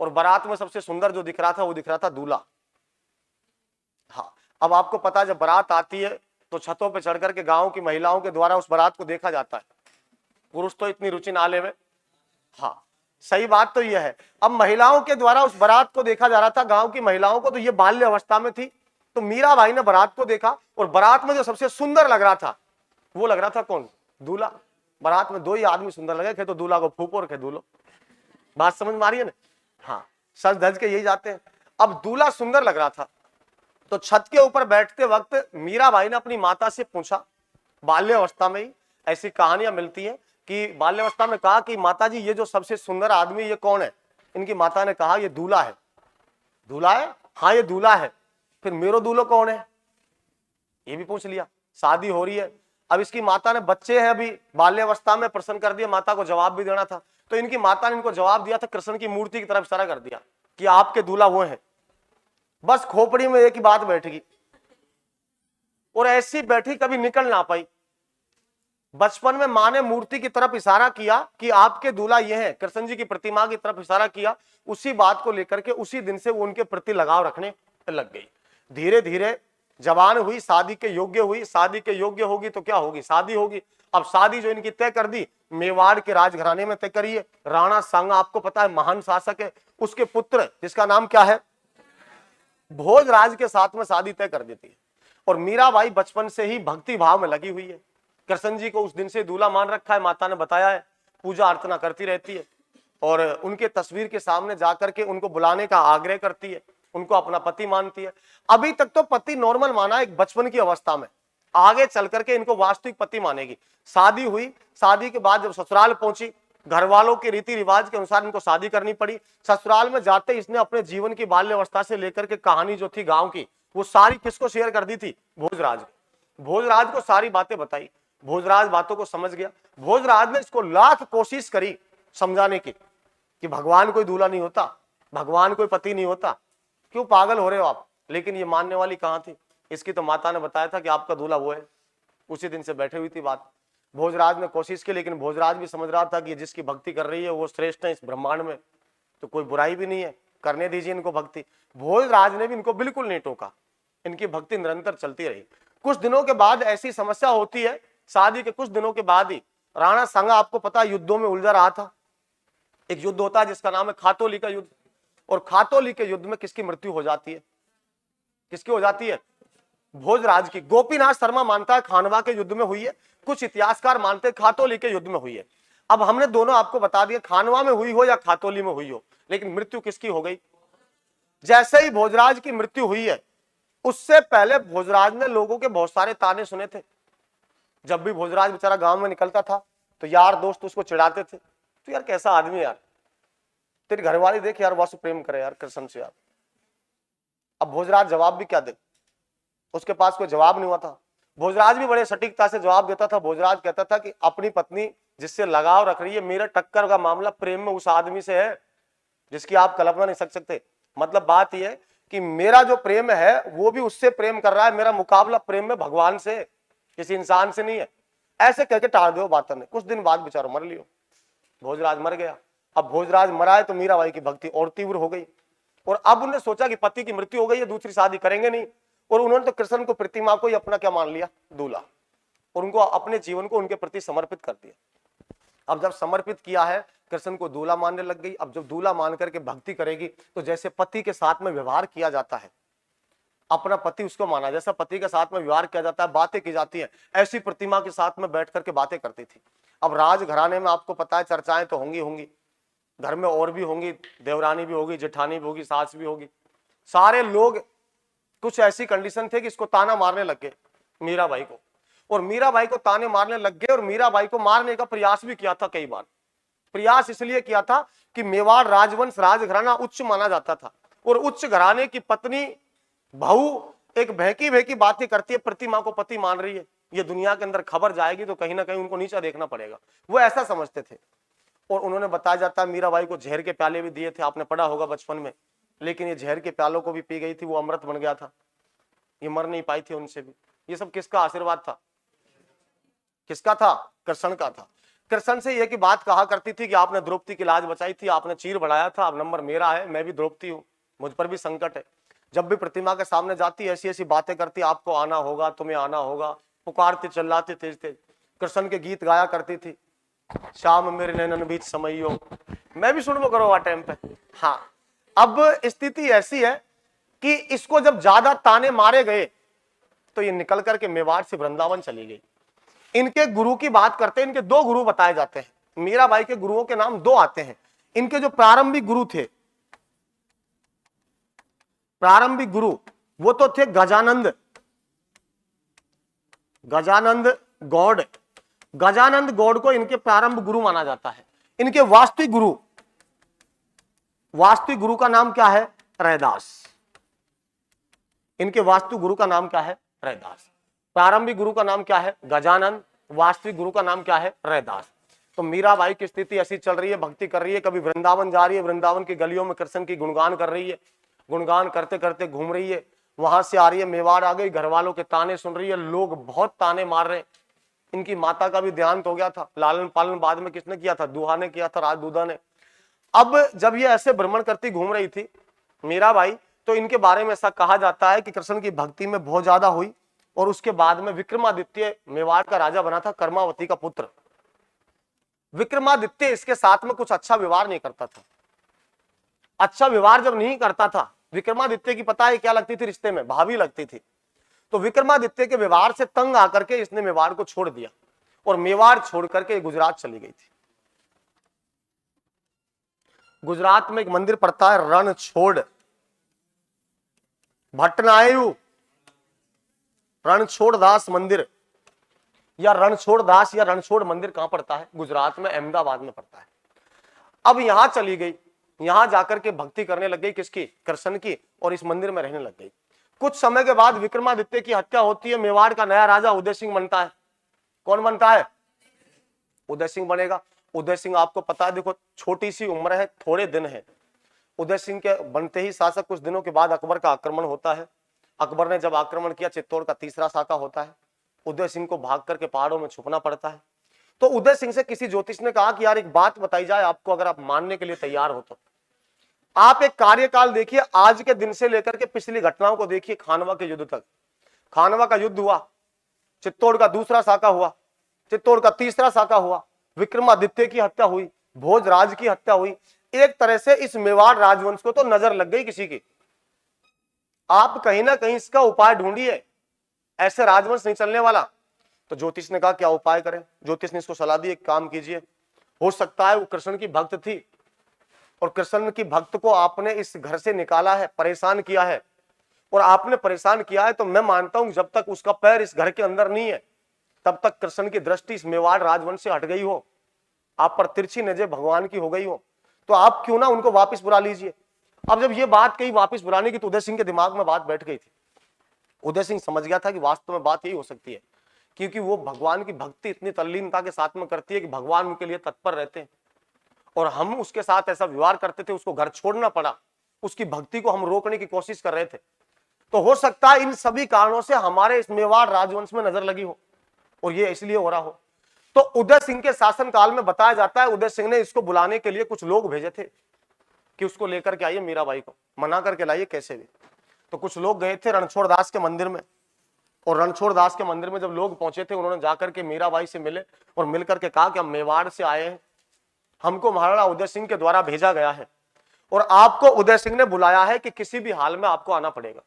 और बारात में सबसे सुंदर जो दिख रहा था वो दिख रहा था दूल्हा। हाँ, अब आपको पता है जब बारात आती है तो छतों पे चढ़कर के गांव की महिलाओं के द्वारा उस बारात को देखा जाता है। पुरुष तो इतनी रुचि ना लेवे। हाँ, सही बात तो यह है। अब महिलाओं के द्वारा उस बारात को देखा जा रहा था, गांव की महिलाओं को। तो ये बाल्य अवस्था में थी, तो मीराबाई ने बारात को देखा, और बारात में जो सबसे सुंदर लग रहा था वो लग रहा था कौन? दूल्हा। बारात में दो ही आदमी सुंदर लगे थे, तो दूल्हा को फूको और खे दूल्हो। बात समझ में आ रही है ना? हाँ, सज धज के यही जाते हैं। अब दूल्हा सुंदर लग रहा था, तो छत के ऊपर बैठते वक्त मीराबाई ने अपनी माता से पूछा, बाल्य अवस्था में ही ऐसी कहानियां मिलती हैं कि बाल्यावस्था में कहा कि माताजी ये जो सबसे सुंदर आदमी ये कौन है? इनकी माता ने कहा ये दूल्हा है। दूल्हा है? हाँ ये दूल्हा है। फिर मेरो दूल्हो कौन है? ये भी पूछ लिया। शादी हो रही है, अब इसकी माता ने, बच्चे हैं अभी बाल्यावस्था में, प्रश्न कर दिया, माता को जवाब भी देना था, तो इनकी माता ने इनको जवाब दिया था, कृष्ण की मूर्ति की तरफ इशारा कर दिया कि आपके दूल्हा वो है। बस खोपड़ी में एक ही बात बैठ गई, और ऐसी बैठी कभी निकल ना पाई। बचपन में मां ने मूर्ति की तरफ इशारा किया कि आपके दूल्हा ये है, कृष्ण जी की प्रतिमा की तरफ इशारा किया, उसी बात को लेकर के उसी दिन से वो उनके प्रति लगाव रखने लग गई। धीरे धीरे जवान हुई, शादी के योग्य हुई, शादी के योग्य होगी तो क्या होगी, शादी होगी। अब शादी जो इनकी तय कर दी, मेवाड़ के राजघराने में तय करी है। राणा सांगा आपको पता है महान शासक है, उसके पुत्र जिसका नाम क्या है, भोजराज के साथ में शादी तय कर देती है। और मीराबाई बचपन से ही भक्ति भाव में लगी हुई है, कृष्ण जी को उस दिन से दूल्हा मान रखा है, माता ने बताया है, पूजा अर्चना करती रहती है, और उनके तस्वीर के सामने जाकर के उनको बुलाने का आग्रह करती है, उनको अपना पति मानती है। अभी तक तो पति नॉर्मल माना एक बचपन की अवस्था में, आगे चल करके इनको वास्तविक पति मानेगी। शादी हुई, शादी के बाद जब ससुराल पहुंची, घर वालों के रीति रिवाज के अनुसार इनको शादी करनी पड़ी। ससुराल में जाते इसने अपने जीवन की बाल्यावस्था से लेकर के कहानी जो थी गांव की, वो सारी किसको शेयर कर दी थी, भोजराज। भोजराज को सारी बातें बताई, भोजराज बातों को समझ गया। भोजराज ने इसको लाख कोशिश करी समझाने की कि भगवान कोई दूल्हा नहीं होता, भगवान कोई पति नहीं होता, क्यों पागल हो रहे हो आप। लेकिन ये मानने वाली कहां थी, इसकी तो माता ने बताया था कि आपका दूल्हा वो है, उसी दिन से बैठे हुई थी बात। भोजराज ने कोशिश की, लेकिन भोजराज भी समझ रहा था कि जिसकी भक्ति कर रही है वो श्रेष्ठ है इस ब्रह्मांड में, तो कोई बुराई भी नहीं है, करने दीजिए इनको भक्ति। भोजराज ने भी इनको बिल्कुल नहीं टोका, इनकी भक्ति निरंतर चलती रही। कुछ दिनों के बाद ऐसी समस्या होती है, शादी के कुछ दिनों के बाद ही राणा सांगा आपको पता युद्धों में उलझा रहा था। एक युद्ध होता है जिसका नाम है खातोली का युद्ध, और खातोली के युद्ध में किसकी मृत्यु हो जाती है, किसकी हो जाती है, भोजराज की। गोपीनाथ शर्मा मानता है खानवा के युद्ध में हुई है, कुछ इतिहासकार मानते हैं खातोली के युद्ध में हुई है। अब हमने दोनों आपको बता दिया, खानवा में हुई हो या खातोली में हुई हो, लेकिन मृत्यु किसकी हो गई। जैसे ही भोजराज की मृत्यु हुई है, उससे पहले भोजराज ने लोगों के बहुत सारे ताने सुने थे। जब भी भोजराज बेचारा गांव में निकलता था तो यार दोस्त उसको चिढ़ाते थे, तो यार कैसा आदमी यार, तेरी घरवाली देख यार वासु प्रेम करे यार कृष्ण से यार। अब भोजराज जवाब भी क्या दे, उसके पास कोई जवाब नहीं हुआ था। भोजराज भी बड़े सटीकता से जवाब देता था। भोजराज कहता था कि अपनी पत्नी जिससे लगाव रख रही है, मेरा टक्कर का मामला प्रेम में उस आदमी से है जिसकी आप कल्पना नहीं कर सकते। मतलब बात यह है कि मेरा जो प्रेम है वो भी उससे प्रेम कर रहा है, मेरा मुकाबला प्रेम में भगवान से, किसी इंसान से नहीं है। ऐसे कहकर टाल दो बातों ने। कुछ दिन बाद बेचारा मर लियो, भोजराज मर गया। अब भोजराज मरा है तो मीराबाई की भक्ति और तीव्र हो गई, और अब उन्होंने सोचा कि पति की मृत्यु हो गई है, दूसरी शादी करेंगे नहीं, और उन्होंने तो कृष्ण को प्रतिमा को ही अपना क्या मान लिया, दूल्हा, और उनको अपने जीवन को उनके प्रति समर्पित कर दिया। अब जब समर्पित किया है, कृष्ण को दूल्हा मानने लग गई। अब जब दूल्हा मान करके भक्ति करेगी तो जैसे पति के साथ में व्यवहार किया जाता है, अपना पति उसको माना, जैसा पति के साथ में व्यवहार किया जाता है, बातें की जाती है, ऐसी प्रतिमा के साथ में बैठ करके बातें करती थी। अब राज घराने में आपको पता है चर्चाएं तो होंगी होंगी, घर में और भी होंगी, देवरानी भी होगी, जेठानी भी होगी, सास भी होगी, सारे लोग कुछ ऐसी कंडीशन थे कि इसको ताना मारने लग गए मीराबाई को, और मीराबाई को ताने मारने लग गए, और मीराबाई को मारने का प्रयास भी किया था कई बार। प्रयास इसलिए किया था कि मेवाड़ राजवंश राजघराना उच्च माना जाता था, और उच्च घराने की पत्नी बहू एक बहकी बहकी बातें करती है, प्रतिमा को पति मान रही है, ये दुनिया के अंदर खबर जाएगी तो कहीं ना कहीं उनको नीचा देखना पड़ेगा, वो ऐसा समझते थे। और उन्होंने बताया जाता है मीराबाई को जहर के प्याले भी दिए थे, आपने पढ़ा होगा बचपन में, लेकिन ये जहर के प्यालों को भी पी गई थी, वो अमृत बन गया था, ये मर नहीं पाई थी उनसे भी। ये सब किसका आशीर्वाद था, किसका था, कृष्ण का था। कृष्ण से ये की बात कहा करती थी कि आपने द्रौपदी की लाज बचाई थी, आपने चीर बढ़ाया था, अब नंबर मेरा है, मैं भी द्रौपदी हूं, मुझ पर भी संकट है। जब भी प्रतिमा के सामने जाती ऐसी ऐसी बातें करती, आपको आना होगा, तुम्हें आना होगा, पुकारती चिल्लाती तेज तेज, कृष्ण के गीत गाया करती थी, शाम मेरे नैनन बीच समइयो, मैं भी सुनबो करो टाइम पे। हाँ, अब स्थिति ऐसी है कि इसको जब ज्यादा ताने मारे गए तो ये निकल करके मेवाड़ से वृंदावन चली गई। इनके गुरु की बात करते हैं, इनके दो गुरु बताए जाते हैं। मीराबाई के गुरुओं के नाम दो आते हैं। इनके जो प्रारंभिक गुरु थे, प्रारंभिक गुरु वो तो थे गजानंद, गजानंद गौड़। गजानंद गौड़ को इनके प्रारंभ गुरु माना जाता है। इनके वास्तविक गुरु, वास्तविक गुरु का नाम क्या है, रैदास। इनके वास्तु गुरु का नाम क्या है, रैदास। प्रारंभिक गुरु का नाम क्या है? गजानन। वास्तविक गुरु का नाम क्या है? रैदास। तो मीराबाई की स्थिति ऐसी चल रही है, भक्ति कर रही है, कभी वृंदावन जा रही है, वृंदावन की गलियों में कृष्ण की गुणगान कर रही है, गुणगान करते करते घूम रही है, वहां से आ रही है, मेवाड़ आ गई, घर वालों के ताने सुन रही है, लोग बहुत ताने मार रहे हैं। इनकी माता का भी देहांत हो गया था, लालन पालन बाद में किसने किया था? दूहा ने किया था, राजदूधा ने। अब जब ये ऐसे भ्रमण करती घूम रही थी मीराबाई, तो इनके बारे में ऐसा कहा जाता है कि कृष्ण की भक्ति में बहुत ज्यादा हुई, और उसके बाद में विक्रमादित्य मेवाड़ का राजा बना था, कर्मावती का पुत्र। विक्रमादित्य इसके साथ में कुछ अच्छा व्यवहार नहीं करता था। अच्छा व्यवहार जब नहीं करता था, विक्रमादित्य की पता है क्या लगती थी रिश्ते में? भाभी लगती थी। तो विक्रमादित्य के व्यवहार से तंग आकर के इसने मेवाड़ को छोड़ दिया, और मेवाड़ छोड़ करके गुजरात चली गई थी। गुजरात में एक मंदिर पड़ता है रणछोड़, भट्टनायु रणछोड़ दास मंदिर, या रणछोड़ दास या रणछोड़ मंदिर कहां पड़ता है? गुजरात में, अहमदाबाद में पड़ता है। अब यहां चली गई, यहां जाकर के भक्ति करने लग गई, किसकी? कृष्ण की, और इस मंदिर में रहने लग गई। कुछ समय के बाद विक्रमादित्य की हत्या होती है, मेवाड़ का नया राजा उदय सिंह बनता है। कौन बनता है? उदय सिंह बनेगा। उदय सिंह आपको पता है, देखो छोटी सी उम्र है, थोड़े दिन है। उदय सिंह के बनते ही शासक कुछ दिनों के बाद अकबर का आक्रमण होता है। अकबर ने जब आक्रमण किया, चित्तौड़ का तीसरा साका होता है, उदय सिंह को भाग करके पहाड़ों में छुपना पड़ता है। तो उदय सिंह से किसी ज्योतिष ने कहा कि यार एक बात बताई जाए आपको, अगर आप मानने के लिए तैयार हो तो आप एक कार्यकाल देखिए, आज के दिन से लेकर के पिछली घटनाओं को देखिए, खानवा के युद्ध तक। खानवा का युद्ध हुआ, चित्तौड़ का दूसरा साका हुआ, चित्तौड़ का तीसरा साका हुआ, विक्रमादित्य की हत्या हुई, भोजराज की हत्या हुई। एक तरह से इस मेवाड़ राजवंश को तो नजर लग गई किसी की। आप कहीं ना कहीं इसका उपाय ढूंढिए, ऐसे राजवंश नहीं चलने वाला। तो ज्योतिष ने कहा क्या उपाय करें? ज्योतिष ने इसको सलाह दी, एक काम कीजिए, हो सकता है वो कृष्ण की भक्त थी, और कृष्ण की भक्त को आपने इस घर से निकाला है, परेशान किया है, और आपने परेशान किया है, तो मैं मानता हूं जब तक उसका पैर इस घर के अंदर नहीं है, तब तक कृष्ण की दृष्टि इस मेवाड़ राजवंश से हट गई हो, आप पर तिरछी नजर भगवान की हो गई हो, तो आप क्यों ना उनको वापस बुला लीजिए। अब जब ये बात कही वापस बुलाने की, तो उदय सिंह के दिमाग में बात बैठ गई थी। उदय सिंह समझ गया था कि वास्तव में बात यही हो सकती है, क्योंकि वो भगवान की भक्ति इतनी तल्लीनता के साथ में करती है कि भगवान उनके लिए तत्पर रहते हैं, और हम उसके साथ ऐसा व्यवहार करते थे, उसको घर छोड़ना पड़ा, उसकी भक्ति को हम रोकने की कोशिश कर रहे थे। तो हो सकता है इन सभी कारणों से हमारे इस मेवाड़ राजवंश में नजर लगी हो, और ये इसलिए हो रहा हो। तो उदय सिंह के शासनकाल में बताया जाता है, उदय सिंह ने इसको बुलाने के लिए कुछ लोग भेजे थे कि उसको लेकर के आइए, मीराबाई को मना करके लाइए कैसे भी। तो कुछ लोग गए थे रणछोड़ दास के मंदिर में, और रणछोड़ दास के मंदिर में जब लोग पहुंचे थे, उन्होंने जाकर के मीराबाई से मिले, और मिलकर के कहा कि हम मेवाड़ से आए हैं, हमको महाराणा उदय सिंह के द्वारा भेजा गया है, और आपको उदय सिंह ने बुलाया है कि किसी भी हाल में आपको आना पड़ेगा।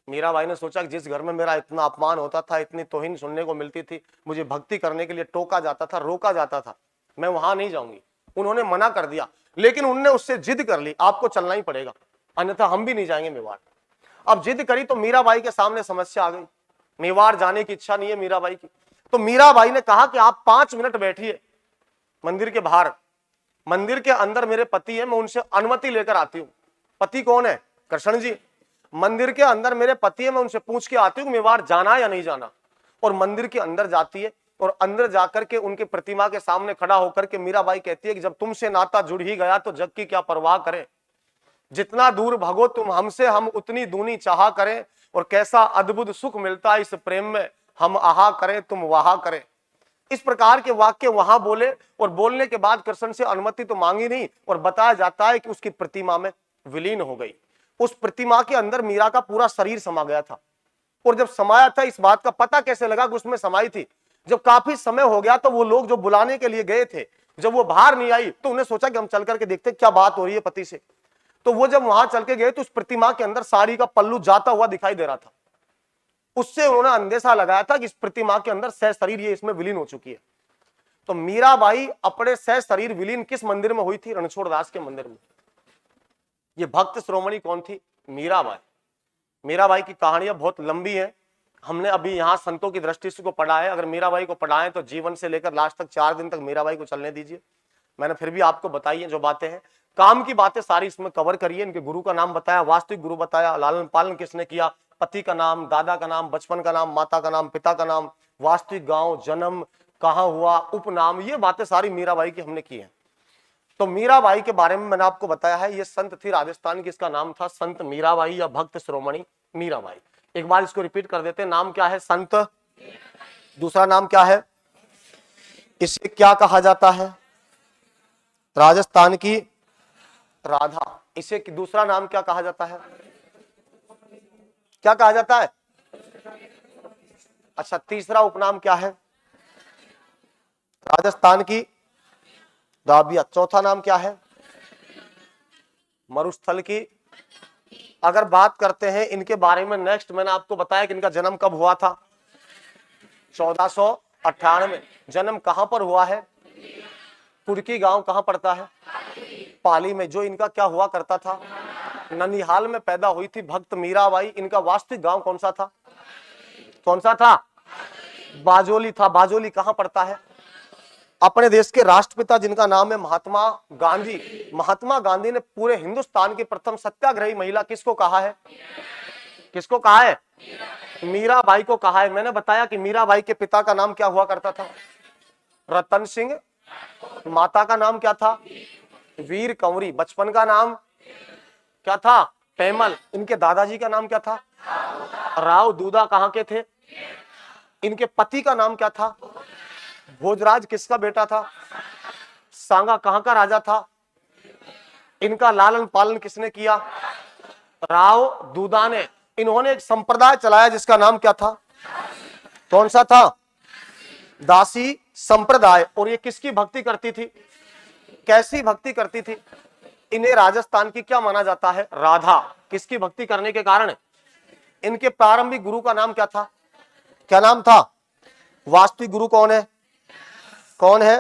मीराबाई ने सोचा कि जिस घर में मेरा इतना अपमान होता था, इतनी तौहीन सुनने को मिलती थी, मुझे भक्ति करने के लिए टोका जाता था, रोका जाता था, मैं वहां नहीं जाऊंगी। उन्होंने मना कर दिया, लेकिन उनने उससे जिद कर ली, आपको चलना ही पड़ेगा, अन्यथा हम भी नहीं जाएंगे मेवाड़। अब जिद करी तो मीराबाई के सामने समस्या आ गई, मेवाड़ जाने की इच्छा नहीं है मीराबाई की। तो मीराबाई ने कहा कि आप 5 मिनट बैठिए मंदिर के बाहर, मंदिर के अंदर मेरे पति है, मैं उनसे अनुमति लेकर आती हूँ। पति कौन है? कृष्ण जी। मंदिर के अंदर मेरे पति है, मैं उनसे पूछ के आती हूँ मेवाड़ जाना या नहीं जाना। और मंदिर के अंदर जाती है, और अंदर जाकर के उनके प्रतिमा के सामने खड़ा होकर के मीराबाई कहती है कि जब तुमसे नाता जुड़ ही गया तो जग की क्या परवाह करें, जितना दूर भगो तुम हमसे, हम उतनी दूनी चाहा करें, और कैसा अद्भुत सुख मिलता है इस प्रेम में, हम आहा करें तुम वहा करें। इस प्रकार के वाक्य वहां बोले, और बोलने के बाद कृष्ण से अनुमति तो मांगी नहीं, और बताया जाता है कि उसकी प्रतिमा में विलीन हो गई। उस प्रतिमा के अंदर मीरा का पूरा शरीर समा गया था, और जब समाया था, इस बात का पता कैसे लगा कि उसमें समाई थी? जब काफी समय हो गया तो वो लोग जो बुलाने के लिए गए थे, जब वो बाहर नहीं आई, तो उन्हें सोचा कि हम चल करके देखते क्या बात हो रही है पति से। तो वो जब वहां चल के गए, तो उस प्रतिमा के अंदर साड़ी का पल्लू जाता हुआ दिखाई दे रहा था। उससे उन्होंने अंदेशा लगाया था कि इस प्रतिमा के अंदर सह शरीर ये इसमें विलीन हो चुकी है। तो मीराबाई अपने सह शरीर विलीन किस मंदिर में हुई थी? रणछोड़ दास के मंदिर में। ये भक्त श्रोमणी कौन थी? मीराबाई। मीराबाई की कहानियां बहुत लंबी है, हमने अभी यहाँ संतों की दृष्टि से को पढ़ा है। अगर मीराबाई को पढ़ाएं तो जीवन से लेकर लास्ट तक 4 दिन तक मीराबाई को चलने दीजिए। मैंने फिर भी आपको बताई है जो बातें हैं, काम की बातें सारी इसमें कवर करिए। इनके गुरु का नाम बताया, वास्तविक गुरु बताया, लालन पालन किसने किया, पति का नाम, दादा का नाम, बचपन का नाम, माता का नाम, पिता का नाम, वास्तविक गांव, जन्म कहाँ हुआ, उपनाम, ये बातें सारी मीराबाई की हमने की है। तो मीराबाई के बारे में मैंने आपको बताया है, ये संत थी राजस्थान की, इसका नाम था संत मीराबाई या भक्त शिरोमणि मीराबाई। एक बार इसको रिपीट कर देते हैं, नाम क्या है? संत। दूसरा नाम क्या है? इसे क्या कहा जाता है? राजस्थान की राधा। इसे दूसरा नाम क्या कहा जाता है? क्या कहा जाता है? अच्छा, तीसरा उपनाम क्या है? राजस्थान की राबिया। चौथा नाम क्या है? मरुस्थल की। अगर बात करते हैं इनके बारे में, नेक्स्ट मैंने आपको बताया कि इनका जन्म कब हुआ था? 1498। जन्म कहां पर हुआ है? कुर्की गांव कहां पड़ता है? पाली में। जो इनका क्या हुआ करता था? ननिहाल में पैदा हुई थी भक्त मीराबाई। इनका वास्तविक गांव कौन सा था? कौन सा था? बाजोली था। बाजोली कहां पड़ता है? अपने देश के राष्ट्रपिता जिनका नाम है महात्मा गांधी, महात्मा गांधी ने पूरे हिंदुस्तान की प्रथम सत्याग्रही महिला किसको कहा है? किसको कहा है? मीराबाई को कहा है। मैंने बताया कि मीराबाई के पिता का नाम क्या हुआ करता था? रतन सिंह। माता का नाम क्या था? वीर कंवरी। बचपन का नाम क्या था? पेमल। इनके दादाजी का नाम क्या था? राव दूधा। कहां के थे? इनके पति का नाम क्या था? भोजराज। किसका बेटा था? सांगा। कहां का राजा था? इनका लालन पालन किसने किया? राव दूधा ने। इन्होंने एक संप्रदाय चलाया जिसका नाम क्या था? कौन सा था? दासी संप्रदाय। और ये किसकी भक्ति करती थी? कैसी भक्ति करती थी? इन्हें राजस्थान की क्या माना जाता है? राधा। किसकी भक्ति करने के कारण? इनके प्रारंभिक गुरु का नाम क्या था? क्या नाम था? वास्तविक गुरु कौन है? कौन है?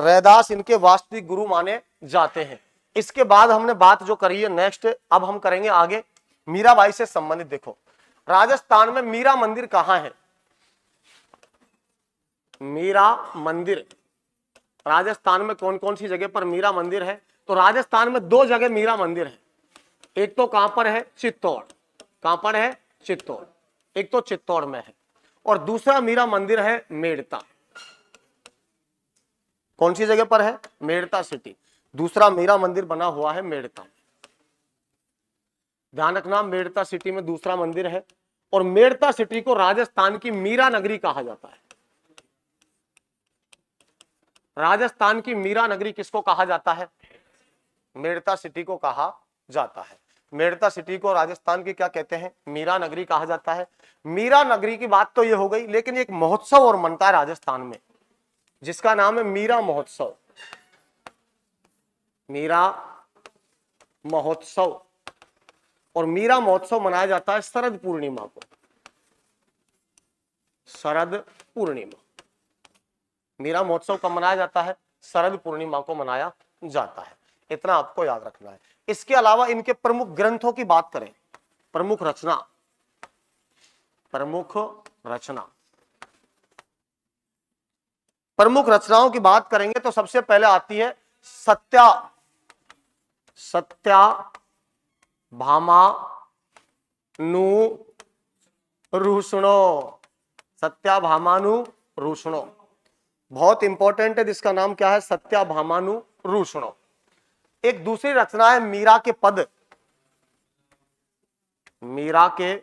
रैदास इनके वास्तविक गुरु माने जाते हैं। इसके बाद हमने बात जो करी है नेक्स्ट, अब हम करेंगे आगे मीराबाई से संबंधित। देखो, राजस्थान में मीरा मंदिर कहां है? मीरा मंदिर राजस्थान में कौन कौन सी जगह पर मीरा मंदिर है? तो राजस्थान में दो जगह मीरा मंदिर है। एक तो कहां पर है? चित्तौड़। कहां पर है? चित्तौड़। एक तो चित्तौड़ में है, और दूसरा मीरा मंदिर है मेड़ता। कौन सी जगह पर है? मेड़ता सिटी। दूसरा मीरा मंदिर बना हुआ है मेड़ता। ध्यान रखना, मेड़ता सिटी में दूसरा मंदिर है। और मेड़ता सिटी को राजस्थान की मीरा नगरी कहा जाता है। राजस्थान की मीरा नगरी किसको कहा जाता है? मेड़ता सिटी को कहा जाता है। मेड़ता सिटी को राजस्थान की क्या कहते हैं? मीरा नगरी कहा जाता है। मीरा नगरी की बात तो ये हो गई, लेकिन एक महोत्सव और मनता है राजस्थान में जिसका नाम है मीरा महोत्सव। मीरा महोत्सव। और मीरा महोत्सव मनाया जाता है शरद पूर्णिमा को। शरद पूर्णिमा। मीरा महोत्सव कब मनाया जाता है? शरद पूर्णिमा को मनाया जाता है। इतना आपको याद रखना है। इसके अलावा इनके प्रमुख ग्रंथों की बात करें, प्रमुख रचना, प्रमुख रचना, प्रमुख रचनाओं की बात करेंगे तो सबसे पहले आती है सत्याभामानुरूषणो। सत्याभामानुरूषणो बहुत इंपॉर्टेंट है, जिसका नाम क्या है? सत्याभामानुरूषणो। एक दूसरी रचना है मीरा के पद। मीरा के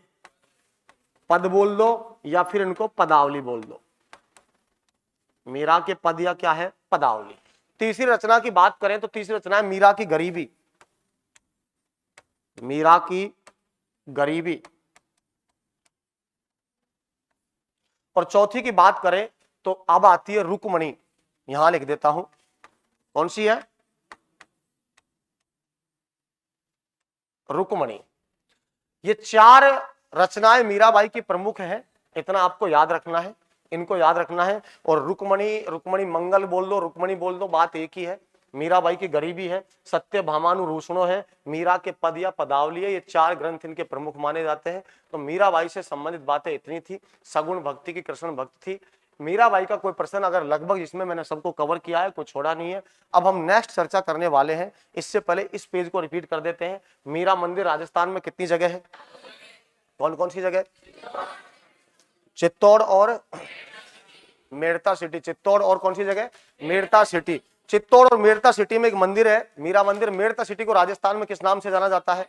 पद बोल दो या फिर इनको पदावली बोल दो। मीरा के पद या क्या है? पदावली। तीसरी रचना की बात करें तो तीसरी रचना है मीरा की गरीबी। मीरा की गरीबी। और चौथी की बात करें तो अब आती है रुक्मणी। यहां लिख देता हूं, कौन सी है? रुक्मणी। ये चार रचनाएं मीराबाई की प्रमुख हैं। इतना आपको याद रखना है, इनको याद रखना है। और रुक्मणी, रुक्मणी मंगल बोल दो, रुक्मणी बोल दो, बात एक ही है। मीराबाई की गरीबी है, सत्यभामानुरूषणो है, मीरा के पद या पदावली है। ये चार ग्रंथ इनके प्रमुख माने जाते हैं। तो मीराबाई से संबंधित बातें इतनी थी। सगुण भक्ति की, कृष्ण भक्त थी मीराबाई का। कोई प्रश्न अगर लगभग इसमें मैंने सबको कवर किया है, कोई छोड़ा नहीं है। अब हम नेक्स्ट चर्चा करने वाले हैं। इससे पहले इस पेज को रिपीट कर देते हैं। मीरा मंदिर राजस्थान में कितनी जगह है? कौन कौन सी जगह? चित्तौड़ और मेड़ता सिटी। चित्तौड़ और कौन सी जगह? मेड़ता सिटी। चित्तौड़ और मेड़ता सिटी में एक मंदिर है, मीरा मंदिर। मेड़ता सिटी को राजस्थान में किस नाम से जाना जाता है?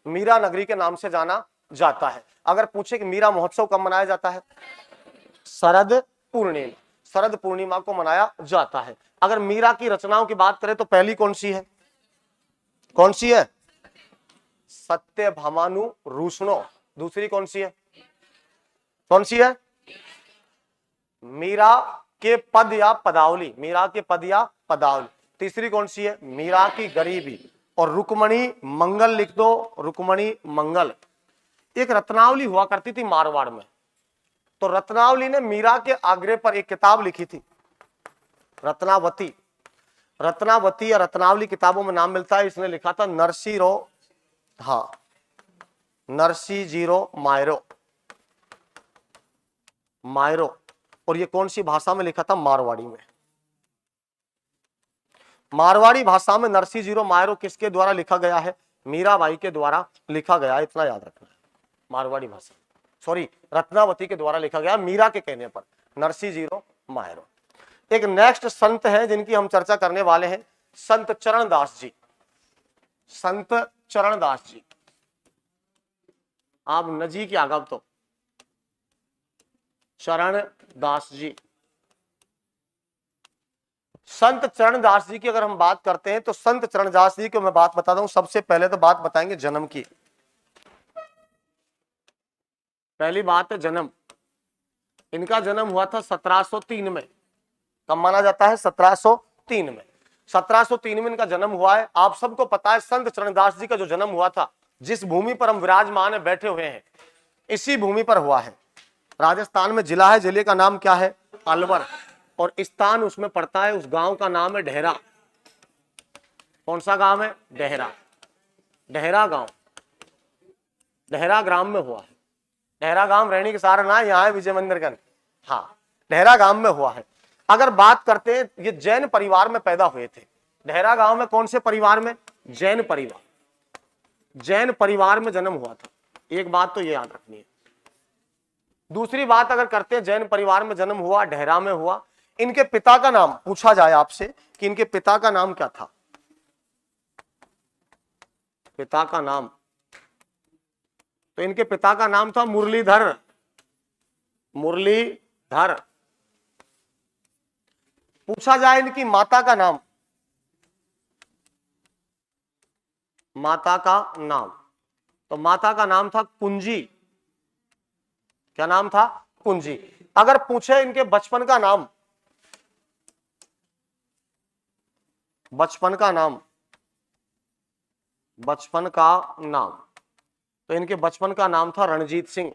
मीरा नगरी के नाम से जाना जाता है। अगर पूछे कि मीरा महोत्सव कब मनाया जाता है? शरद पूर्णिमा। शरद पूर्णिमा को मनाया जाता है। अगर मीरा की रचनाओं की बात करें तो पहली कौन सी है? कौन सी है? सत्यभामानु रूसनो। दूसरी कौन सी है? कौन सी है? मीरा के पद या पदावली। मीरा के पद या पदावली। तीसरी कौन सी है? मीरा की गरीबी। और रुक्मणी मंगल लिख दो, रुक्मणी मंगल। एक रत्नावली हुआ करती थी मारवाड़ में, तो रत्नावली ने मीरा के आग्रह पर एक किताब लिखी थी, रत्नावती। रत्नावती या रत्नावली किताबों में नाम मिलता है, इसने लिखा था नरसिंह हाँ नरसिंह मायरो। मायरो। और ये कौन सी भाषा में लिखा था? मारवाड़ी में। मारवाड़ी भाषा में नरसिंह मायरो किसके द्वारा लिखा गया है? मीराबाई के द्वारा लिखा गया, इतना याद रखना है। मारवाड़ी भाषा, सॉरी, रत्नावती के द्वारा लिखा गया मीरा के कहने पर, नरसिंह मायरो। एक नेक्स्ट संत है जिनकी हम चर्चा करने वाले हैं, संत चरणदास जी। संत चरणदास जी। आप नजी की आगव तो चरणदास जी। संत चरणदास जी की अगर हम बात करते हैं तो संत चरणदास जी को मैं बात बताता हूं। सबसे पहले तो बात बताएंगे जन्म की। पहली बात है जन्म। इनका जन्म हुआ था 1703 में। कब माना जाता है? 1703 में। 1703 में इनका जन्म हुआ है। आप सबको पता है संत चरणदास जी का जो जन्म हुआ था, जिस भूमि पर हम विराजमान है, बैठे हुए हैं, इसी भूमि पर हुआ है। राजस्थान में जिला है, जिले का नाम क्या है? अलवर। और स्थान उसमें पड़ता है, उस गांव का नाम है डेहरा। कौन सा गांव है? डेहरा। डेहरा गांव, डेहरा ग्राम में हुआ है। डेहरा गांव रहने के सारा ना, यहाँ है विजय मंदिर का। हाँ, डेहरा गांव में हुआ है। अगर बात करते हैं, ये जैन परिवार में पैदा हुए थे। डेहरा गांव में कौन से परिवार में? जैन परिवार। जैन परिवार में जन्म हुआ था। एक बात तो ये याद रखनी है। दूसरी बात अगर करते हैं, जैन परिवार में जन्म हुआ, डेहरा में हुआ। इनके पिता का नाम पूछा जाए आपसे कि इनके पिता का नाम क्या था? पिता का नाम, तो इनके पिता का नाम था मुरलीधर। मुरलीधर। पूछा जाए इनकी माता का नाम, माता का नाम, तो माता का नाम था कुंजी। क्या नाम था? कुंजी। अगर पूछे इनके बचपन का नाम, बचपन का नाम, बचपन का नाम, तो इनके बचपन का नाम था रणजीत सिंह।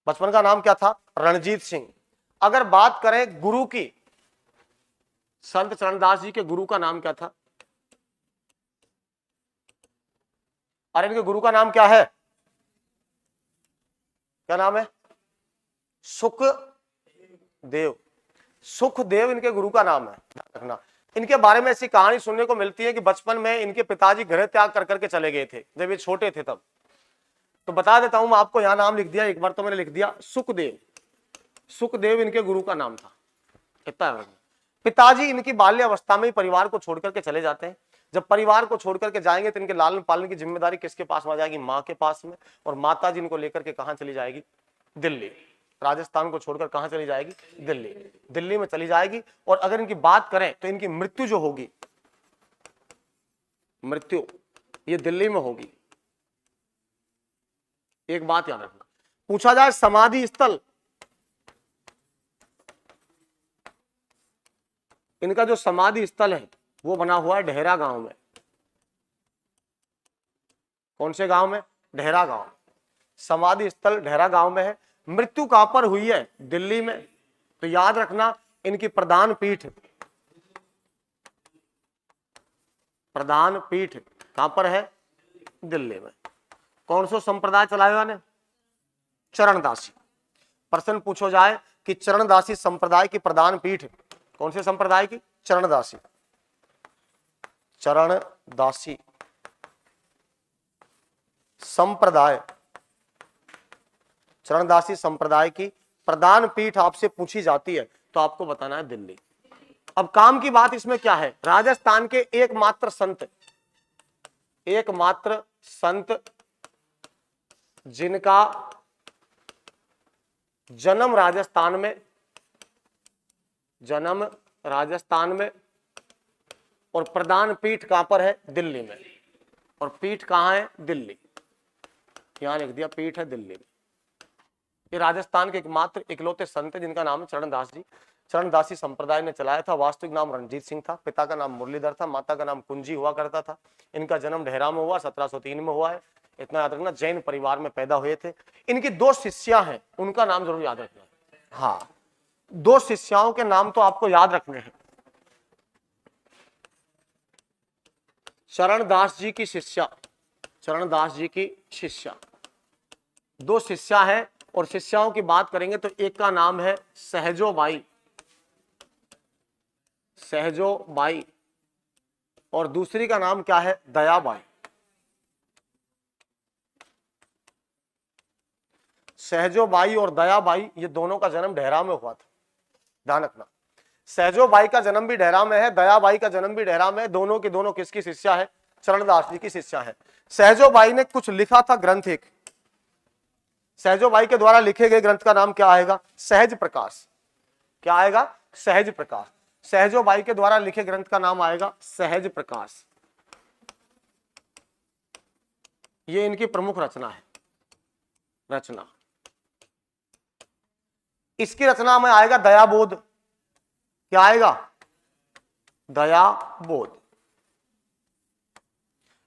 बचपन का नाम क्या था? रणजीत सिंह। अगर बात करें गुरु की, संत चरणदास जी के गुरु का नाम क्या था? अरे इनके गुरु का नाम क्या है? क्या नाम है? सुखदेव। सुखदेव इनके गुरु का नाम है, रखना। इनके बारे में ऐसी कहानी सुनने को मिलती है कि बचपन में इनके पिताजी गृह त्याग कर करके चले गए थे जब ये छोटे थे तब। तो बता देता हूं मैं आपको, यहां नाम लिख दिया, एक बार तो मैंने लिख दिया, सुखदेव। सुखदेव इनके गुरु का नाम था। इतना पिताजी इनकी बाल्यावस्था में ही परिवार को छोड़ करके चले जाते हैं। जब परिवार को छोड़ करके जाएंगे तो इनके लालन पालन की जिम्मेदारी किसके पास में आ जाएगी? माँ के पास में। और माता जी इनको लेकर के कहां चली जाएगी? दिल्ली। राजस्थान को छोड़कर कहां चली जाएगी? दिल्ली। दिल्ली में चली जाएगी। और अगर इनकी बात करें तो इनकी मृत्यु जो होगी, मृत्यु ये दिल्ली में होगी। एक बात याद रखना। पूछा जाए समाधि स्थल, इनका जो समाधि स्थल है वो बना हुआ है डेहरा गांव में। कौन से गांव में? डेहरा गांव। समाधि स्थल डेहरा गांव में है। मृत्यु कहां पर हुई है? दिल्ली में। तो याद रखना, इनकी प्रधान पीठ, प्रधान पीठ कहां पर है? दिल्ली में। कौन सा संप्रदाय चलाया ने? चरणदासी। प्रश्न पूछो जाए कि चरणदासी संप्रदाय की प्रधान पीठ कौन से संप्रदाय की? चरणदासी। चरणदासी संप्रदाय, चरणदासी संप्रदाय की प्रधान पीठ आपसे पूछी जाती है तो आपको बताना है दिल्ली। अब काम की बात इसमें क्या है, राजस्थान के एकमात्र संत जिनका जन्म राजस्थान में और प्रधान पीठ कहां पर है, दिल्ली में। और पीठ कहां है, दिल्ली, यहां लिख दिया पीठ है दिल्ली में। ये राजस्थान के एकमात्र इकलौते संत है जिनका नाम है चरणदास जी। चरणदासी संप्रदाय ने चलाया था। वास्तविक नाम रणजीत सिंह था, पिता का नाम मुरलीधर था, माता का नाम कुंजी हुआ करता था। इनका जन्म ढेरा में हुआ, 1703 में हुआ है। इतना याद रखना, जैन परिवार में पैदा हुए थे। इनकी 2 शिष्या हैं, उनका नाम जरूर याद रखना। हाँ, 2 शिष्याओं के नाम तो आपको याद रखने हैं। चरणदास जी की शिष्या, 2 शिष्या है। और शिष्याओं की बात करेंगे तो एक का नाम है सहजोबाई और दूसरी का नाम क्या है, दयाबाई। सहजोबाई और दयाबाई ये दोनों का जन्म ढेरा में हुआ था, ध्यान रखना। सहजोबाई का जन्म भी ढेरा में है, दयाबाई का जन्म भी ढेरा में है। दोनों की दोनों किसकी शिष्या है, चरणदास जी की शिष्या है। सहजोबाई ने कुछ लिखा था ग्रंथ, एक सहजोबाई के द्वारा लिखे गए ग्रंथ का नाम क्या आएगा, सहज प्रकाश। क्या आएगा, सहज प्रकाश। सहजोबाई के द्वारा लिखे ग्रंथ का नाम आएगा सहज प्रकाश। ये इनकी प्रमुख रचना है। इसकी रचना में आएगा दयाबोध। क्या आएगा, दयाबोध।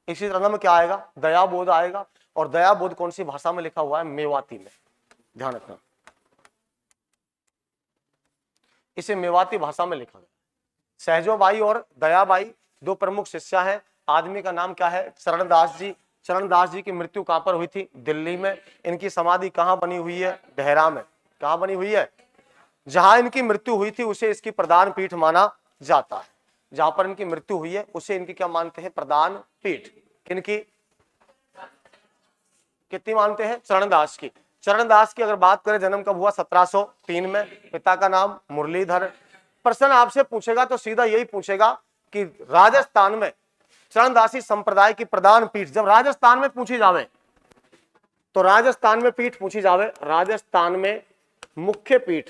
इसी रचना में क्या आएगा, दयाबोध आएगा। और दयाबोध कौन सी भाषा में लिखा हुआ है, मेवाती में, ध्यान रखना। इसे मेवाती भाषा में लिखा गया। सहजोबाई और दयाबाई 2 प्रमुख शिष्या हैं। आदमी का नाम क्या है, चरणदास जी। चरणदास जी की मृत्यु कहां पर हुई थी, दिल्ली में। इनकी समाधि कहां बनी हुई है, ढेरा में। कहां बनी हुई है, जहां इनकी मृत्यु हुई थी उसे इसकी प्रधान पीठ माना जाता है। जहां पर इनकी मृत्यु हुई है उसे इनकी क्या मानते हैं, प्रधान पीठ। किनकी, कितनी मानते हैं, चरणदास की। चरणदास की अगर बात करें, जन्म कब हुआ, 1703 में। पिता का नाम मुरलीधर। प्रश्न आपसे पूछेगा तो सीधा यही पूछेगा कि राजस्थान में चरणदासी संप्रदाय की प्रधान पीठ, जब राजस्थान में पूछी जावे तो राजस्थान में पीठ पूछी जावे, राजस्थान में मुख्य पीठ,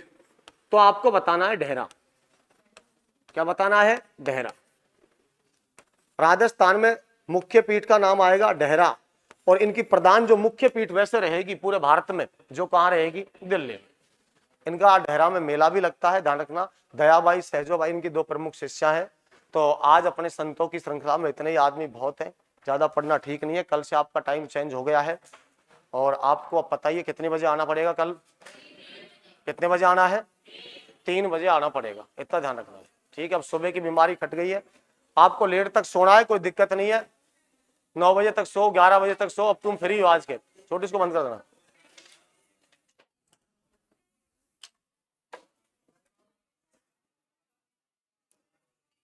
तो आपको बताना है ढेरा। क्या बताना है, ढेरा। राजस्थान में मुख्य पीठ का नाम आएगा ढेरा। और इनकी प्रधान जो मुख्य पीठ वैसे रहेगी पूरे भारत में, जो कहां रहेगी, दिल्ली में। इनका ढेरा में मेला भी लगता है, ध्यान रखना। दयाबाई, सहजोबाई इनकी 2 प्रमुख शिष्या हैं। तो आज अपने संतों की श्रृंखला में इतने ही आदमी बहुत है, ज्यादा पढ़ना ठीक नहीं है। कल से आपका टाइम चेंज हो गया है और आपको अब पता ही है कितने बजे आना पड़ेगा। कल कितने बजे आना है, 3 बजे आना पड़ेगा, इतना ध्यान रखना है, ठीक है। अब सुबह की बीमारी खट गई है, आपको लेट तक सोना है, कोई दिक्कत नहीं है। 9 बजे तक सो, 11 बजे तक सो, अब तुम फ्री हो आज के। छोटी इसको बंद कर देना।